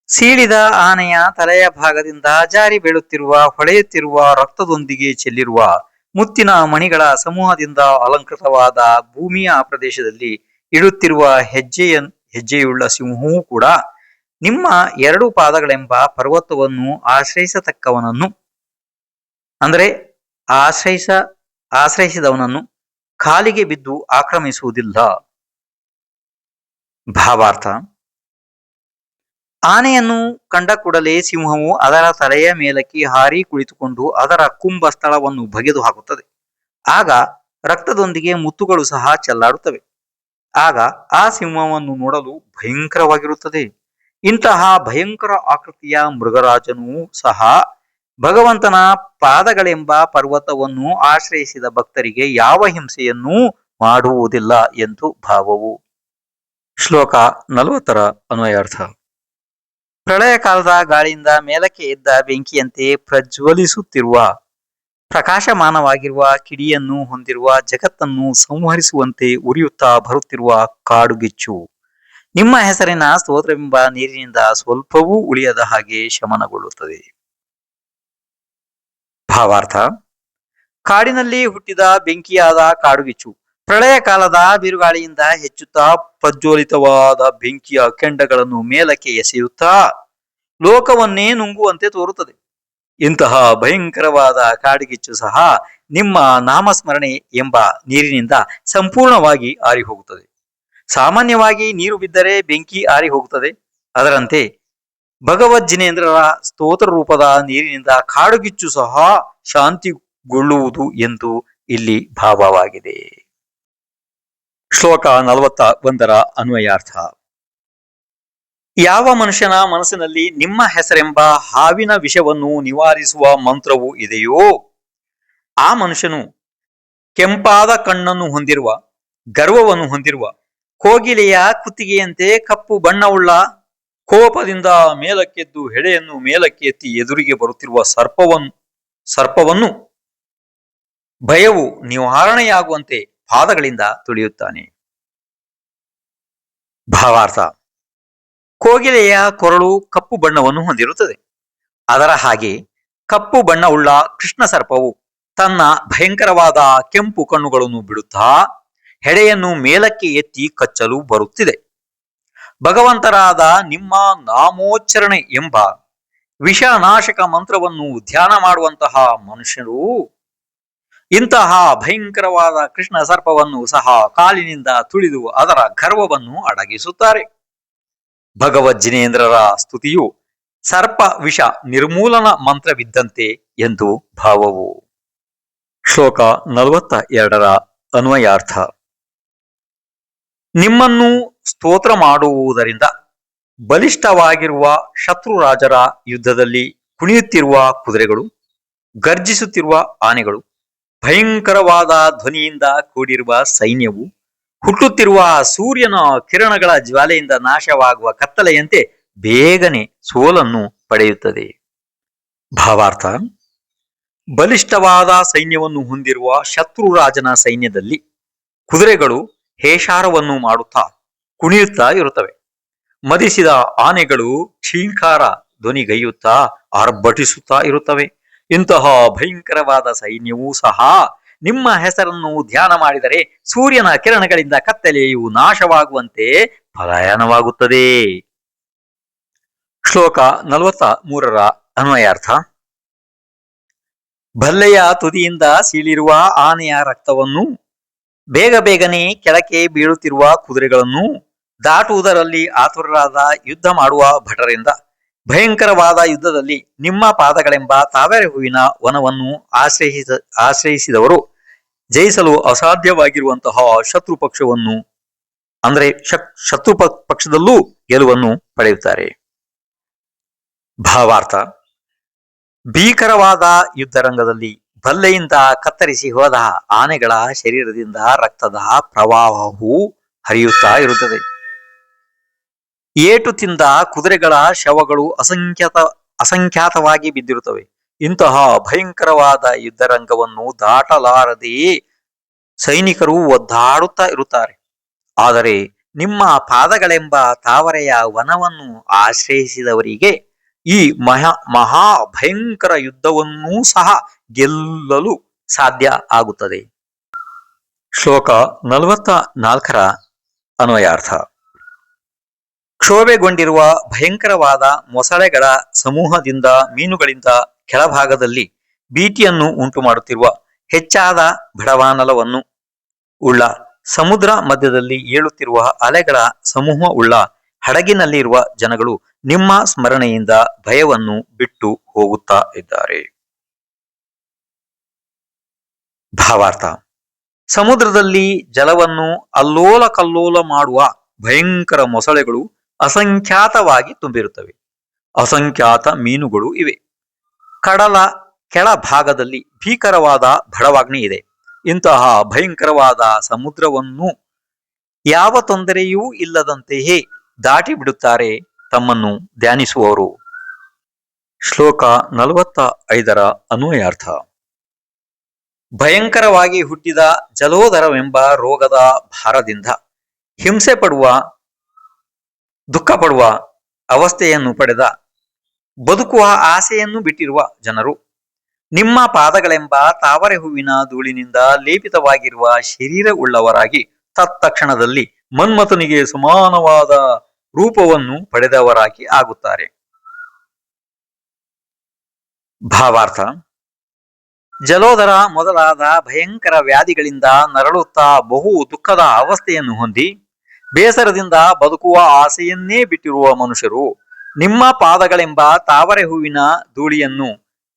ಸೀಳಿದ ಆನೆಯ ತಲೆಯ ಭಾಗದಿಂದ ಜಾರಿ ಬೀಳುತ್ತಿರುವ ಹೊಳೆಯುತ್ತಿರುವ ರಕ್ತದೊಂದಿಗೆ ಚೆಲ್ಲಿರುವ ಮುತ್ತಿನ ಮಣಿಗಳ ಸಮೂಹದಿಂದ ಅಲಂಕೃತವಾದ ಭೂಮಿಯ ಪ್ರದೇಶದಲ್ಲಿ ಇಡುತ್ತಿರುವ ಹೆಜ್ಜೆಯುಳ್ಳ ಸಿಂಹವೂ ಕೂಡ ನಿಮ್ಮ 2 ಪಾದಗಳೆಂಬ ಪರ್ವತವನ್ನು ಆಶ್ರಯಿಸತಕ್ಕವನನ್ನು, ಅಂದರೆ ಆಶ್ರಯಿಸಿದವನನ್ನು ಕಾಲಿಗೆ ಬಿದ್ದು ಆಕ್ರಮಿಸುವುದಿಲ್ಲ. ಭಾವಾರ್ಥ: ಆನೆಯನ್ನು ಕಂಡ ಕೂಡಲೇ ಸಿಂಹವು ಅದರ ತಲೆಯ ಮೇಲಕ್ಕೆ ಹಾರಿ ಕುಳಿತುಕೊಂಡು ಅದರ ಕುಂಭ ಸ್ಥಳವನ್ನು ಬಗೆದು ಹಾಕುತ್ತದೆ. ಆಗ ರಕ್ತದೊಂದಿಗೆ ಮುತ್ತುಗಳು ಸಹ ಚೆಲ್ಲಾಡುತ್ತವೆ. ಆಗ ಆ ಸಿಂಹವನ್ನು ನೋಡಲು ಭಯಂಕರವಾಗಿರುತ್ತದೆ. ಇಂತಹ ಭಯಂಕರ ಆಕೃತಿಯ ಮೃಗರಾಜನೂ ಸಹ ಭಗವಂತನ ಪಾದಗಳೆಂಬ ಪರ್ವತವನ್ನು ಆಶ್ರಯಿಸಿದ ಭಕ್ತರಿಗೆ ಯಾವ ಹಿಂಸೆಯನ್ನೂ ಮಾಡುವುದಿಲ್ಲ ಎಂದು ಭಾವವು. ಶ್ಲೋಕ 40 ಅನ್ವಯಾರ್ಥ. ಪ್ರಳಯ ಕಾಲದ ಗಾಳಿಯಿಂದ ಮೇಲಕ್ಕೆ ಎದ್ದ ಬೆಂಕಿಯಂತೆ ಪ್ರಜ್ವಲಿಸುತ್ತಿರುವ ಪ್ರಕಾಶಮಾನವಾಗಿರುವ ಕಿಡಿಯನ್ನು ಹೊಂದಿರುವ ಜಗತ್ತನ್ನು ಸಂಹರಿಸುವಂತೆ ಉರಿಯುತ್ತಾ ಬರುತ್ತಿರುವ ಕಾಡುಗಿಚ್ಚು ನಿಮ್ಮ ಹೆಸರಿನ ಸ್ತೋತ್ರವೆಂಬ ನೀರಿನಿಂದ ಸ್ವಲ್ಪವೂ ಉಳಿಯದ ಹಾಗೆ ಶಮನಗೊಳ್ಳುತ್ತದೆ. ಭಾವಾರ್ಥ. ಕಾಡಿನಲ್ಲಿ ಹುಟ್ಟಿದ ಬೆಂಕಿಯಾದ ಕಾಡುಗಿಚ್ಚು ಪ್ರಳಯ ಕಾಲದ ಬಿರುಗಾಳಿಯಿಂದ ಹೆಚ್ಚುತ್ತಾ ಪ್ರಜ್ವಲಿತವಾದ ಬೆಂಕಿಯ ಕೆಂಡಗಳನ್ನು ಮೇಲಕ್ಕೆ ಎಸೆಯುತ್ತಾ ಲೋಕವನ್ನೇ ನುಂಗುವಂತೆ ತೋರುತ್ತದೆ. ಇಂತಹ ಭಯಂಕರವಾದ ಕಾಡುಗಿಚ್ಚು ಸಹ ನಿಮ್ಮ ನಾಮಸ್ಮರಣೆ ಎಂಬ ನೀರಿನಿಂದ ಸಂಪೂರ್ಣವಾಗಿ ಆರಿ ಹೋಗುತ್ತದೆ. ಸಾಮಾನ್ಯವಾಗಿ ನೀರು ಬಿದ್ದರೆ ಬೆಂಕಿ ಆರಿ ಹೋಗುತ್ತದೆ. ಅದರಂತೆ ಭಗವಜ್ಜಿನೇಂದ್ರರ ಸ್ತೋತ್ರ ರೂಪದ ನೀರಿನಿಂದ ಕಾಡುಗಿಚ್ಚು ಸಹ ಶಾಂತಿಗೊಳ್ಳುವುದು ಎಂದು ಇಲ್ಲಿ ಭಾವವಾಗಿದೆ. ಶ್ಲೋಕ 41 ಅನ್ವಯಾರ್ಥ. ಯಾವ ಮನುಷ್ಯನ ಮನಸ್ಸಿನಲ್ಲಿ ನಿಮ್ಮ ಹೆಸರೆಂಬ ಹಾವಿನ ವಿಷವನ್ನು ನಿವಾರಿಸುವ ಮಂತ್ರವು ಇದೆಯೋ ಆ ಮನುಷ್ಯನು ಕೆಂಪಾದ ಕಣ್ಣನ್ನು ಹೊಂದಿರುವ, ಗರ್ವವನ್ನು ಹೊಂದಿರುವ, ಕೋಗಿಲೆಯ ಕುತ್ತಿಗೆಯಂತೆ ಕಪ್ಪು ಬಣ್ಣವುಳ್ಳ, ಕೋಪದಿಂದ ಮೇಲಕ್ಕೆದ್ದು ಹೆಡೆಯನ್ನು ಮೇಲಕ್ಕೆ ಎತ್ತಿ ಎದುರಿಗೆ ಬರುತ್ತಿರುವ ಸರ್ಪವನ್ನು ಭಯವು ನಿವಾರಣೆಯಾಗುವಂತೆ ಪಾದಗಳಿಂದ ತುಳಿಯುತ್ತಾನೆ. ಭಾವಾರ್ಥ. ಕೋಗಿಲೆಯ ಕೊರಳು ಕಪ್ಪು ಬಣ್ಣವನ್ನು ಹೊಂದಿರುತ್ತದೆ. ಅದರ ಹಾಗೆ ಕಪ್ಪು ಬಣ್ಣವುಳ್ಳ ಕೃಷ್ಣ ಸರ್ಪವು ತನ್ನ ಭಯಂಕರವಾದ ಕೆಂಪು ಕಣ್ಣುಗಳನ್ನು ಬಿಡುತ್ತಾ ಹೆಡೆಯನ್ನು ಮೇಲಕ್ಕೆ ಎತ್ತಿ ಕಚ್ಚಲು ಬರುತ್ತಿದೆ. ಭಗವಂತರಾದ ನಿಮ್ಮ ನಾಮೋಚ್ಚರಣೆ ಎಂಬ ವಿಷನಾಶಕ ಮಂತ್ರವನ್ನು ಧ್ಯಾನ ಮಾಡುವಂತಹ ಮನುಷ್ಯರು ಇಂತಹ ಭಯಂಕರವಾದ ಕೃಷ್ಣ ಸರ್ಪವನ್ನು ಸಹ ಕಾಲಿನಿಂದ ತುಳಿದು ಅದರ ಗರ್ವವನ್ನು ಅಡಗಿಸುತ್ತಾರೆ. ಭಗವಜ್ಜಿನೇಂದ್ರರ ಸ್ತುತಿಯು ಸರ್ಪ ವಿಷ ನಿರ್ಮೂಲನ ಮಂತ್ರವಿದ್ದಂತೆ ಎಂದು ಭಾವವು. ಶ್ಲೋಕ 42 ಅನ್ವಯಾರ್ಥ. ನಿಮ್ಮನ್ನು ಸ್ತೋತ್ರ ಮಾಡುವುದರಿಂದ ಬಲಿಷ್ಠವಾಗಿರುವ ಶತ್ರುರಾಜರ ಯುದ್ಧದಲ್ಲಿ ಕುಣಿಯುತ್ತಿರುವ ಕುದುರೆಗಳು, ಗರ್ಜಿಸುತ್ತಿರುವ ಆನೆಗಳು, ಭಯಂಕರವಾದ ಧ್ವನಿಯಿಂದ ಕೂಡಿರುವ ಸೈನ್ಯವು, ಹುಟ್ಟುತ್ತಿರುವ ಸೂರ್ಯನ ಕಿರಣಗಳ ಜ್ವಾಲೆಯಿಂದ ನಾಶವಾಗುವ ಕತ್ತಲೆಯಂತೆ ಬೇಗನೆ ಸೋಲನ್ನು ಪಡೆಯುತ್ತದೆ. ಭಾವಾರ್ಥ. ಬಲಿಷ್ಠವಾದ ಸೈನ್ಯವನ್ನು ಹೊಂದಿರುವ ಶತ್ರುರಾಜನ ಸೈನ್ಯದಲ್ಲಿ ಕುದುರೆಗಳು ಹೇಷಾರವನ್ನು ಮಾಡುತ್ತಾ ಕುಣಿಯುತ್ತಾ ಇರುತ್ತವೆ. ಮದಿಸಿದ ಆನೆಗಳು ಕ್ಷೀಂಕಾರ ಧ್ವನಿಗೈಯುತ್ತಾ ಆರ್ಭಟಿಸುತ್ತಾ ಇರುತ್ತವೆ. ಇಂತಹ ಭಯಂಕರವಾದ ಸೈನ್ಯವೂ ಸಹ ನಿಮ್ಮ ಹೆಸರನ್ನು ಧ್ಯಾನ ಮಾಡಿದರೆ ಸೂರ್ಯನ ಕಿರಣಗಳಿಂದ ಕತ್ತಲೆಯು ನಾಶವಾಗುವಂತೆ ಪಲಾಯನವಾಗುತ್ತದೆ. ಶ್ಲೋಕ 43 ಅನ್ವಯಾರ್ಥ. ಭಲ್ಲೆಯ ತುದಿಯಿಂದ ಸೀಳಿರುವ ಆನೆಯ ರಕ್ತವನ್ನು, ಬೇಗ ಬೇಗನೆ ಕೆಳಕ್ಕೆ ಬೀಳುತ್ತಿರುವ ಕುದುರೆಗಳನ್ನು, ದಾಟುವುದರಲ್ಲಿ ಆತುರರಾದ ಯುದ್ಧ ಮಾಡುವ ಭಟರಿಂದ, ಭಯಂಕರವಾದ ಯುದ್ಧದಲ್ಲಿ ನಿಮ್ಮ ಪಾದಗಳೆಂಬ ತಾವರೆ ಹೂವಿನ ವನವನ್ನು ಆಶ್ರಯಿಸಿದವರು ಜಯಿಸಲು ಅಸಾಧ್ಯವಾಗಿರುವಂತಹ ಶತ್ರು ಪಕ್ಷವನ್ನು ಅಂದ್ರೆ ಶತ್ರು ಪಕ್ಷದಲ್ಲೂ ಗೆಲುವನ್ನು ಪಡೆಯುತ್ತಾರೆ. ಭಾವಾರ್ಥ. ಭೀಕರವಾದ ಯುದ್ಧರಂಗದಲ್ಲಿ ಬಲ್ಲೆಯಿಂದ ಕತ್ತರಿಸಿ ಹೋದ ಆನೆಗಳ ಶರೀರದಿಂದ ರಕ್ತದ ಪ್ರವಾಹವು ಹರಿಯುತ್ತಾ ಇರುತ್ತದೆ. ಏಟು ತಿಂದ ಕುದುರೆಗಳ ಶವಗಳು ಅಸಂಖ್ಯಾತವಾಗಿ ಬಿದ್ದಿರುತ್ತವೆ. ಇಂತಹ ಭಯಂಕರವಾದ ಯುದ್ಧರಂಗವನ್ನು ದಾಟಲಾರದೆಯೇ ಸೈನಿಕರು ಒದ್ದಾಡುತ್ತಾ ಇರುತ್ತಾರೆ. ಆದರೆ ನಿಮ್ಮ ಪಾದಗಳೆಂಬ ತಾವರೆಯ ವನವನ್ನು ಆಶ್ರಯಿಸಿದವರಿಗೆ ಈ ಮಹಾ ಭಯಂಕರ ಯುದ್ಧವನ್ನೂ ಸಹ ಗೆಲ್ಲಲು ಸಾಧ್ಯ ಆಗುತ್ತದೆ. ಶ್ಲೋಕ 44 ಅನ್ವಯಾರ್ಥ. ಕ್ಷೋಭೆಗೊಂಡಿರುವ ಭಯಂಕರವಾದ ಮೊಸಳೆಗಳ ಸಮೂಹದಿಂದ, ಮೀನುಗಳಿಂದ ಕೆಳಭಾಗದಲ್ಲಿ ಭೀತಿಯನ್ನು ಉಂಟು ಮಾಡುತ್ತಿರುವ ಹೆಚ್ಚಾದ ಬಡವಾನಲವನ್ನು ಉಳ್ಳ, ಸಮುದ್ರ ಮಧ್ಯದಲ್ಲಿ ಏಳುತ್ತಿರುವ ಅಲೆಗಳ ಸಮೂಹ ಉಳ್ಳ ಹಡಗಿನಲ್ಲಿರುವ ಜನಗಳು ನಿಮ್ಮ ಸ್ಮರಣೆಯಿಂದ ಭಯವನ್ನು ಬಿಟ್ಟು ಹೋಗುತ್ತಾ ಇದ್ದಾರೆ. ಭಾವಾರ್ಥ. ಸಮುದ್ರದಲ್ಲಿ ಜಲವನ್ನು ಅಲ್ಲೋಲ ಕಲ್ಲೋಲ ಮಾಡುವ ಭಯಂಕರ ಮೊಸಳೆಗಳು ಅಸಂಖ್ಯಾತವಾಗಿ ತುಂಬಿರುತ್ತವೆ. ಅಸಂಖ್ಯಾತ ಮೀನುಗಳು ಇವೆ. ಕಡಲ ಕೆಳ ಭಾಗದಲ್ಲಿ ಭೀಕರವಾದ ಬಡವಾಗ್ನಿ ಇದೆ. ಇಂತಹ ಭಯಂಕರವಾದ ಸಮುದ್ರವನ್ನು ಯಾವ ತೊಂದರೆಯೂ ಇಲ್ಲದಂತೆಯೇ ದಾಟಿ ಬಿಡುತ್ತಾರೆ ತಮ್ಮನ್ನು ಧ್ಯಾನಿಸುವವರು. ಶ್ಲೋಕ 45 ಅನ್ವಯಾರ್ಥ. ಭಯಂಕರವಾಗಿ ಹುಟ್ಟಿದ ಜಲೋದರವೆಂಬ ರೋಗದ ಭಾರದಿಂದ ಹಿಂಸೆ ಪಡುವ, ದುಃಖ ಪಡುವ ಅವಸ್ಥೆಯನ್ನು ಪಡೆದ, ಬದುಕುವ ಆಸೆಯನ್ನು ಬಿಟ್ಟಿರುವ ಜನರು ನಿಮ್ಮ ಪಾದಗಳೆಂಬ ತಾವರೆ ಹೂವಿನ ಧೂಳಿನಿಂದ ಲೇಪಿತವಾಗಿರುವ ಶರೀರ ಉಳ್ಳವರಾಗಿ ತತ್ಕ್ಷಣದಲ್ಲಿ ಮನ್ಮಥನಿಗೆ ಸಮಾನವಾದ ರೂಪವನ್ನು ಪಡೆದವರಾಗಿ ಆಗುತ್ತಾರೆ. ಭಾವಾರ್ಥ. ಜಲೋದರ ಮೊದಲಾದ ಭಯಂಕರ ವ್ಯಾಧಿಗಳಿಂದ ನರಳುತ್ತಾ ಬಹು ದುಃಖದ ಅವಸ್ಥೆಯನ್ನು ಹೊಂದಿ ಬೇಸರದಿಂದ ಬದುಕುವ ಆಸೆಯನ್ನೇ ಬಿಟ್ಟಿರುವ ಮನುಷ್ಯರು ನಿಮ್ಮ ಪಾದಗಳೆಂಬ ತಾವರೆ ಹೂವಿನ ಧೂಳಿಯನ್ನು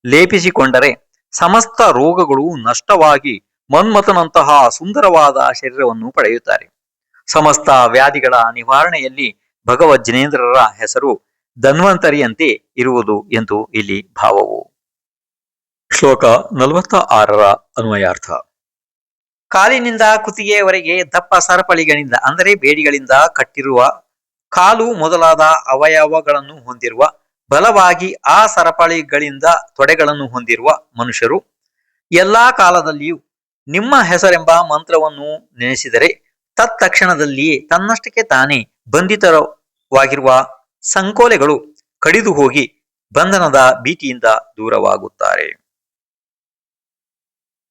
ಲೇಪಿಸಿಕೊಂಡರೆ ಸಮಸ್ತ ರೋಗಗಳು ನಷ್ಟವಾಗಿ ಮನ್ಮಥನಂತಹ ಸುಂದರವಾದ ಶರೀರವನ್ನು ಪಡೆಯುತ್ತಾರೆ. ಸಮಸ್ತ ವ್ಯಾಧಿಗಳ ನಿವಾರಣೆಯಲ್ಲಿ ಭಗವದ್ ಜಿನೇಂದ್ರರ ಹೆಸರು ಧನ್ವಂತರಿಯಂತೆ ಇರುವುದು ಎಂದು ಇಲ್ಲಿ ಭಾವವು. ಶ್ಲೋಕ 46 ಅನ್ವಯಾರ್ಥ. ಕಾಲಿನಿಂದ ಕುತ್ತಿಗೆಯವರೆಗೆ ದಪ್ಪ ಸರಪಳಿಗಳಿಂದ ಅಂದರೆ ಬೇಡಿಗಳಿಂದ ಕಟ್ಟಿರುವ ಕಾಲು ಮೊದಲಾದ ಅವಯವಗಳನ್ನು ಹೊಂದಿರುವ, ಬಲವಾಗಿ ಆ ಸರಪಳಿಗಳಿಂದ ತೊಡೆಗಳನ್ನು ಹೊಂದಿರುವ ಮನುಷ್ಯರು ಎಲ್ಲಾ ಕಾಲದಲ್ಲಿಯೂ ನಿಮ್ಮ ಹೆಸರೆಂಬ ಮಂತ್ರವನ್ನು ನೆನೆಸಿದರೆ ತತ್ಕ್ಷಣದಲ್ಲಿಯೇ ತನ್ನಷ್ಟಕ್ಕೆ ತಾನೇ ಬಂಧಿತವಾಗಿರುವ ಸಂಕೋಲೆಗಳು ಕಡಿದು ಹೋಗಿ ಬಂಧನದ ಭೀತಿಯಿಂದ ದೂರವಾಗುತ್ತಾರೆ.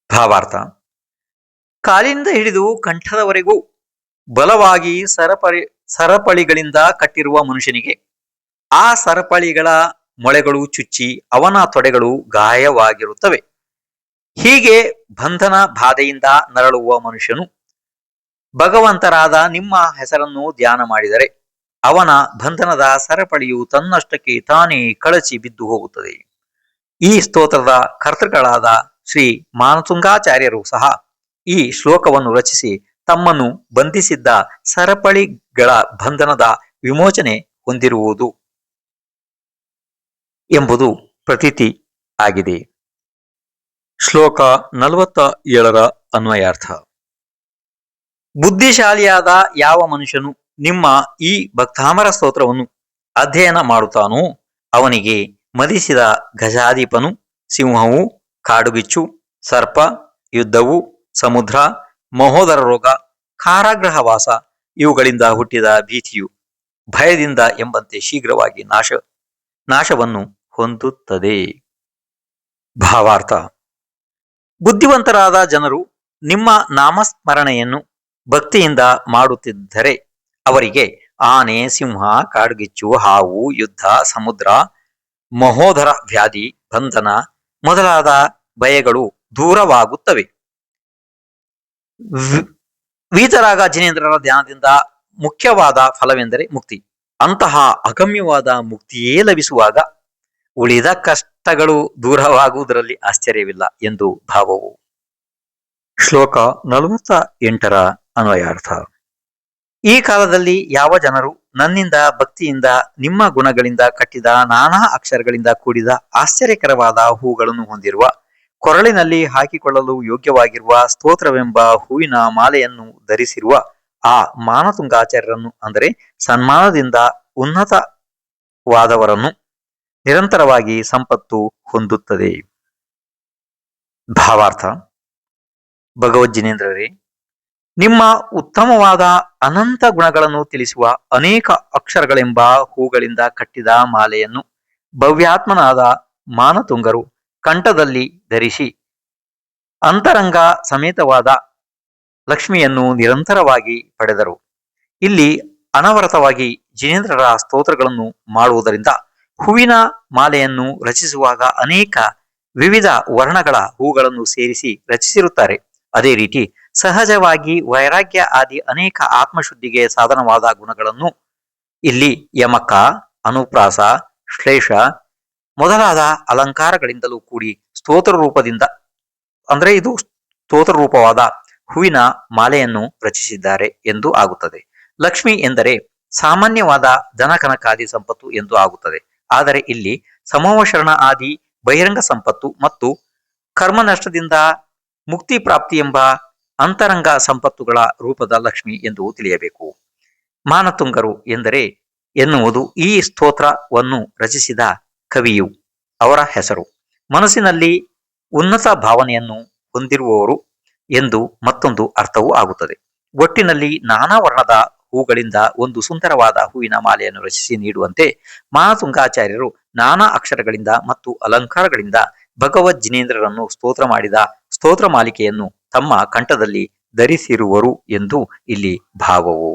ಭಾವಾರ್ಥ. ಕಾಲಿನಿಂದ ಹಿಡಿದು ಕಂಠದವರೆಗೂ ಬಲವಾಗಿ ಸರಪಳಿಗಳಿಂದ ಕಟ್ಟಿರುವ ಮನುಷ್ಯನಿಗೆ ಆ ಸರಪಳಿಗಳ ಮೊಳೆಗಳು ಚುಚ್ಚಿ ಅವನ ತೊಡೆಗಳು ಗಾಯವಾಗಿರುತ್ತವೆ. ಹೀಗೆ ಬಂಧನ ಬಾಧೆಯಿಂದ ನರಳುವ ಮನುಷ್ಯನು ಭಗವಂತರಾದ ನಿಮ್ಮ ಹೆಸರನ್ನು ಧ್ಯಾನ ಮಾಡಿದರೆ ಅವನ ಬಂಧನದ ಸರಪಳಿಯು ತನ್ನಷ್ಟಕ್ಕೆ ತಾನೇ ಕಳಚಿ ಬಿದ್ದು ಹೋಗುತ್ತದೆ. ಈ ಸ್ತೋತ್ರದ ಕರ್ತೃಗಳಾದ ಶ್ರೀ ಮಾನತುಂಗಾಚಾರ್ಯರು ಸಹ ಈ ಶ್ಲೋಕವನ್ನು ರಚಿಸಿ ತಮ್ಮನ್ನು ಬಂಧಿಸಿದ್ದ ಸರಪಳಿಗಳ ಬಂಧನದ ವಿಮೋಚನೆ ಹೊಂದಿರುವುದು ಎಂಬುದು ಪ್ರತೀತಿ ಆಗಿದೆ. ಶ್ಲೋಕ 47 ಅನ್ವಯಾರ್ಥ. ಬುದ್ಧಿಶಾಲಿಯಾದ ಯಾವ ಮನುಷ್ಯನು ನಿಮ್ಮ ಈ ಭಕ್ತಾಮರ ಸ್ತೋತ್ರವನ್ನು ಅಧ್ಯಯನ ಮಾಡುತ್ತಾನೋ ಅವನಿಗೆ ಮದಿಸಿದ ಗಜಾಧಿಪನು, ಸಿಂಹವು, ಕಾಡುಗಿಚ್ಚು, ಸರ್ಪ, ಯುದ್ಧವು, ಸಮುದ್ರ, ಮಹೋದರ ರೋಗ, ಕಾರಾಗೃಹವಾಸ ಇವುಗಳಿಂದ ಹುಟ್ಟಿದ ಭೀತಿಯು ಭಯದಿಂದ ಎಂಬಂತೆ ಶೀಘ್ರವಾಗಿ ನಾಶವನ್ನು ಹೊಂದುತ್ತದೆ. ಭಾವಾರ್ಥ. ಬುದ್ಧಿವಂತರಾದ ಜನರು ನಿಮ್ಮ ನಾಮಸ್ಮರಣೆಯನ್ನು ಭಕ್ತಿಯಿಂದ ಮಾಡುತ್ತಿದ್ದರೆ ಅವರಿಗೆ ಆನೆ, ಸಿಂಹ, ಕಾಡ್ಗಿಚ್ಚು, ಹಾವು, ಯುದ್ಧ, ಸಮುದ್ರ, ಮಹೋದರ ವ್ಯಾಧಿ, ಬಂಧನ ಮೊದಲಾದ ಭಯಗಳು ದೂರವಾಗುತ್ತವೆ. ವೀತರಾಗ ಜಿನೇಂದ್ರರ ಧ್ಯಾನದಿಂದ ಮುಖ್ಯವಾದ ಫಲವೆಂದರೆ ಮುಕ್ತಿ. ಅಂತಹ ಅಗಮ್ಯವಾದ ಮುಕ್ತಿಯೇ ಲಭಿಸುವಾಗ ಉಳಿದ ಕಷ್ಟಗಳು ದೂರವಾಗುವುದರಲ್ಲಿ ಆಶ್ಚರ್ಯವಿಲ್ಲ ಎಂದು ಭಾವವು. ಶ್ಲೋಕ 48 ಅನ್ವಯಾರ್ಥ. ಈ ಕಾಲದಲ್ಲಿ ಯಾವ ಜನರು ನನ್ನಿಂದ ಭಕ್ತಿಯಿಂದ ನಿಮ್ಮ ಗುಣಗಳಿಂದ ಕಟ್ಟಿದ ನಾನಾ ಅಕ್ಷರಗಳಿಂದ ಕೂಡಿದ ಆಶ್ಚರ್ಯಕರವಾದ ಹೂಗಳನ್ನು ಹೊಂದಿರುವ, ಕೊರಳಿನಲ್ಲಿ ಹಾಕಿಕೊಳ್ಳಲು ಯೋಗ್ಯವಾಗಿರುವ ಸ್ತೋತ್ರವೆಂಬ ಹೂವಿನ ಮಾಲೆಯನ್ನು ಧರಿಸಿರುವ ಆ ಮಾನತುಂಗಾಚಾರ್ಯರನ್ನು ಅಂದರೆ ಸನ್ಮಾನದಿಂದ ಉನ್ನತವಾದವರನ್ನು ನಿರಂತರವಾಗಿ ಸಂಪತ್ತು ಹೊಂದುತ್ತದೆ. ಭಾವಾರ್ಥ. ಭಗವಜ್ಜಿನೇಂದ್ರರೇ, ನಿಮ್ಮ ಉತ್ತಮವಾದ ಅನಂತ ಗುಣಗಳನ್ನು ತಿಳಿಸುವ ಅನೇಕ ಅಕ್ಷರಗಳೆಂಬ ಹೂಗಳಿಂದ ಕಟ್ಟಿದ ಮಾಲೆಯನ್ನು ಭವ್ಯಾತ್ಮನಾದ ಮಾನತುಂಗರು ಕಂಠದಲ್ಲಿ ಧರಿಸಿ ಅಂತರಂಗ ಸಮೇತವಾದ ಲಕ್ಷ್ಮಿಯನ್ನು ನಿರಂತರವಾಗಿ ಪಡೆದರು. ಇಲ್ಲಿ ಅನವರತವಾಗಿ ಜಿನೇಂದ್ರರ ಸ್ತೋತ್ರಗಳನ್ನು ಮಾಡುವುದರಿಂದ ಹೂವಿನ ಮಾಲೆಯನ್ನು ರಚಿಸುವಾಗ ಅನೇಕ ವಿವಿಧ ವರ್ಣಗಳ ಹೂಗಳನ್ನು ಸೇರಿಸಿ ರಚಿಸಿರುತ್ತಾರೆ. ಅದೇ ರೀತಿ ಸಹಜವಾಗಿ ವೈರಾಗ್ಯ ಆದಿ ಅನೇಕ ಆತ್ಮಶುದ್ಧಿಗೆ ಸಾಧನವಾದ ಗುಣಗಳನ್ನು ಇಲ್ಲಿ ಯಮಕ, ಅನುಪ್ರಾಸ, ಶ್ಲೇಷ ಮೊದಲಾದ ಅಲಂಕಾರಗಳಿಂದಲೂ ಕೂಡಿ ಸ್ತೋತ್ರ ರೂಪದಿಂದ ಅಂದರೆ ಇದು ಸ್ತೋತ್ರ ರೂಪವಾದ ಹೂವಿನ ಮಾಲೆಯನ್ನು ರಚಿಸಿದ್ದಾರೆ ಎಂದು ಆಗುತ್ತದೆ. ಲಕ್ಷ್ಮಿ ಎಂದರೆ ಸಾಮಾನ್ಯವಾದ ಧನಕನಕಾದಿ ಸಂಪತ್ತು ಎಂದು ಆಗುತ್ತದೆ. ಆದರೆ ಇಲ್ಲಿ ಸಮೋವಶರಣ ಆದಿ ಬಹಿರಂಗ ಸಂಪತ್ತು ಮತ್ತು ಕರ್ಮ ನಷ್ಟದಿಂದ ಮುಕ್ತಿ ಪ್ರಾಪ್ತಿ ಎಂಬ ಅಂತರಂಗ ಸಂಪತ್ತುಗಳ ರೂಪದ ಲಕ್ಷ್ಮಿ ಎಂದು ತಿಳಿಯಬೇಕು. ಮಾನತುಂಗರು ಎಂದರೆ ಎನ್ನುವುದು ಈ ಸ್ತೋತ್ರವನ್ನು ರಚಿಸಿದ ಕವಿಯು ಅವರ ಹೆಸರು. ಮನಸ್ಸಿನಲ್ಲಿ ಉನ್ನತ ಭಾವನೆಯನ್ನು ಹೊಂದಿರುವವರು ಎಂದು ಮತ್ತೊಂದು ಅರ್ಥವೂ ಆಗುತ್ತದೆ. ಒಟ್ಟಿನಲ್ಲಿ ನಾನಾ ವರ್ಣದ ಹೂಗಳಿಂದ ಒಂದು ಸುಂದರವಾದ ಹೂವಿನ ಮಾಲೆಯನ್ನು ರಚಿಸಿ ನೀಡುವಂತೆ ಮಾನತುಂಗಾಚಾರ್ಯರು ನಾನಾ ಅಕ್ಷರಗಳಿಂದ ಮತ್ತು ಅಲಂಕಾರಗಳಿಂದ ಭಗವದ್ ಜಿನೇಂದ್ರರನ್ನು ಸ್ತೋತ್ರ ಮಾಡಿದ ಸ್ತೋತ್ರ ಮಾಲಿಕೆಯನ್ನು ತಮ್ಮ ಕಂಠದಲ್ಲಿ ಧರಿಸಿರುವರು ಎಂದು ಇಲ್ಲಿ ಭಾವವು.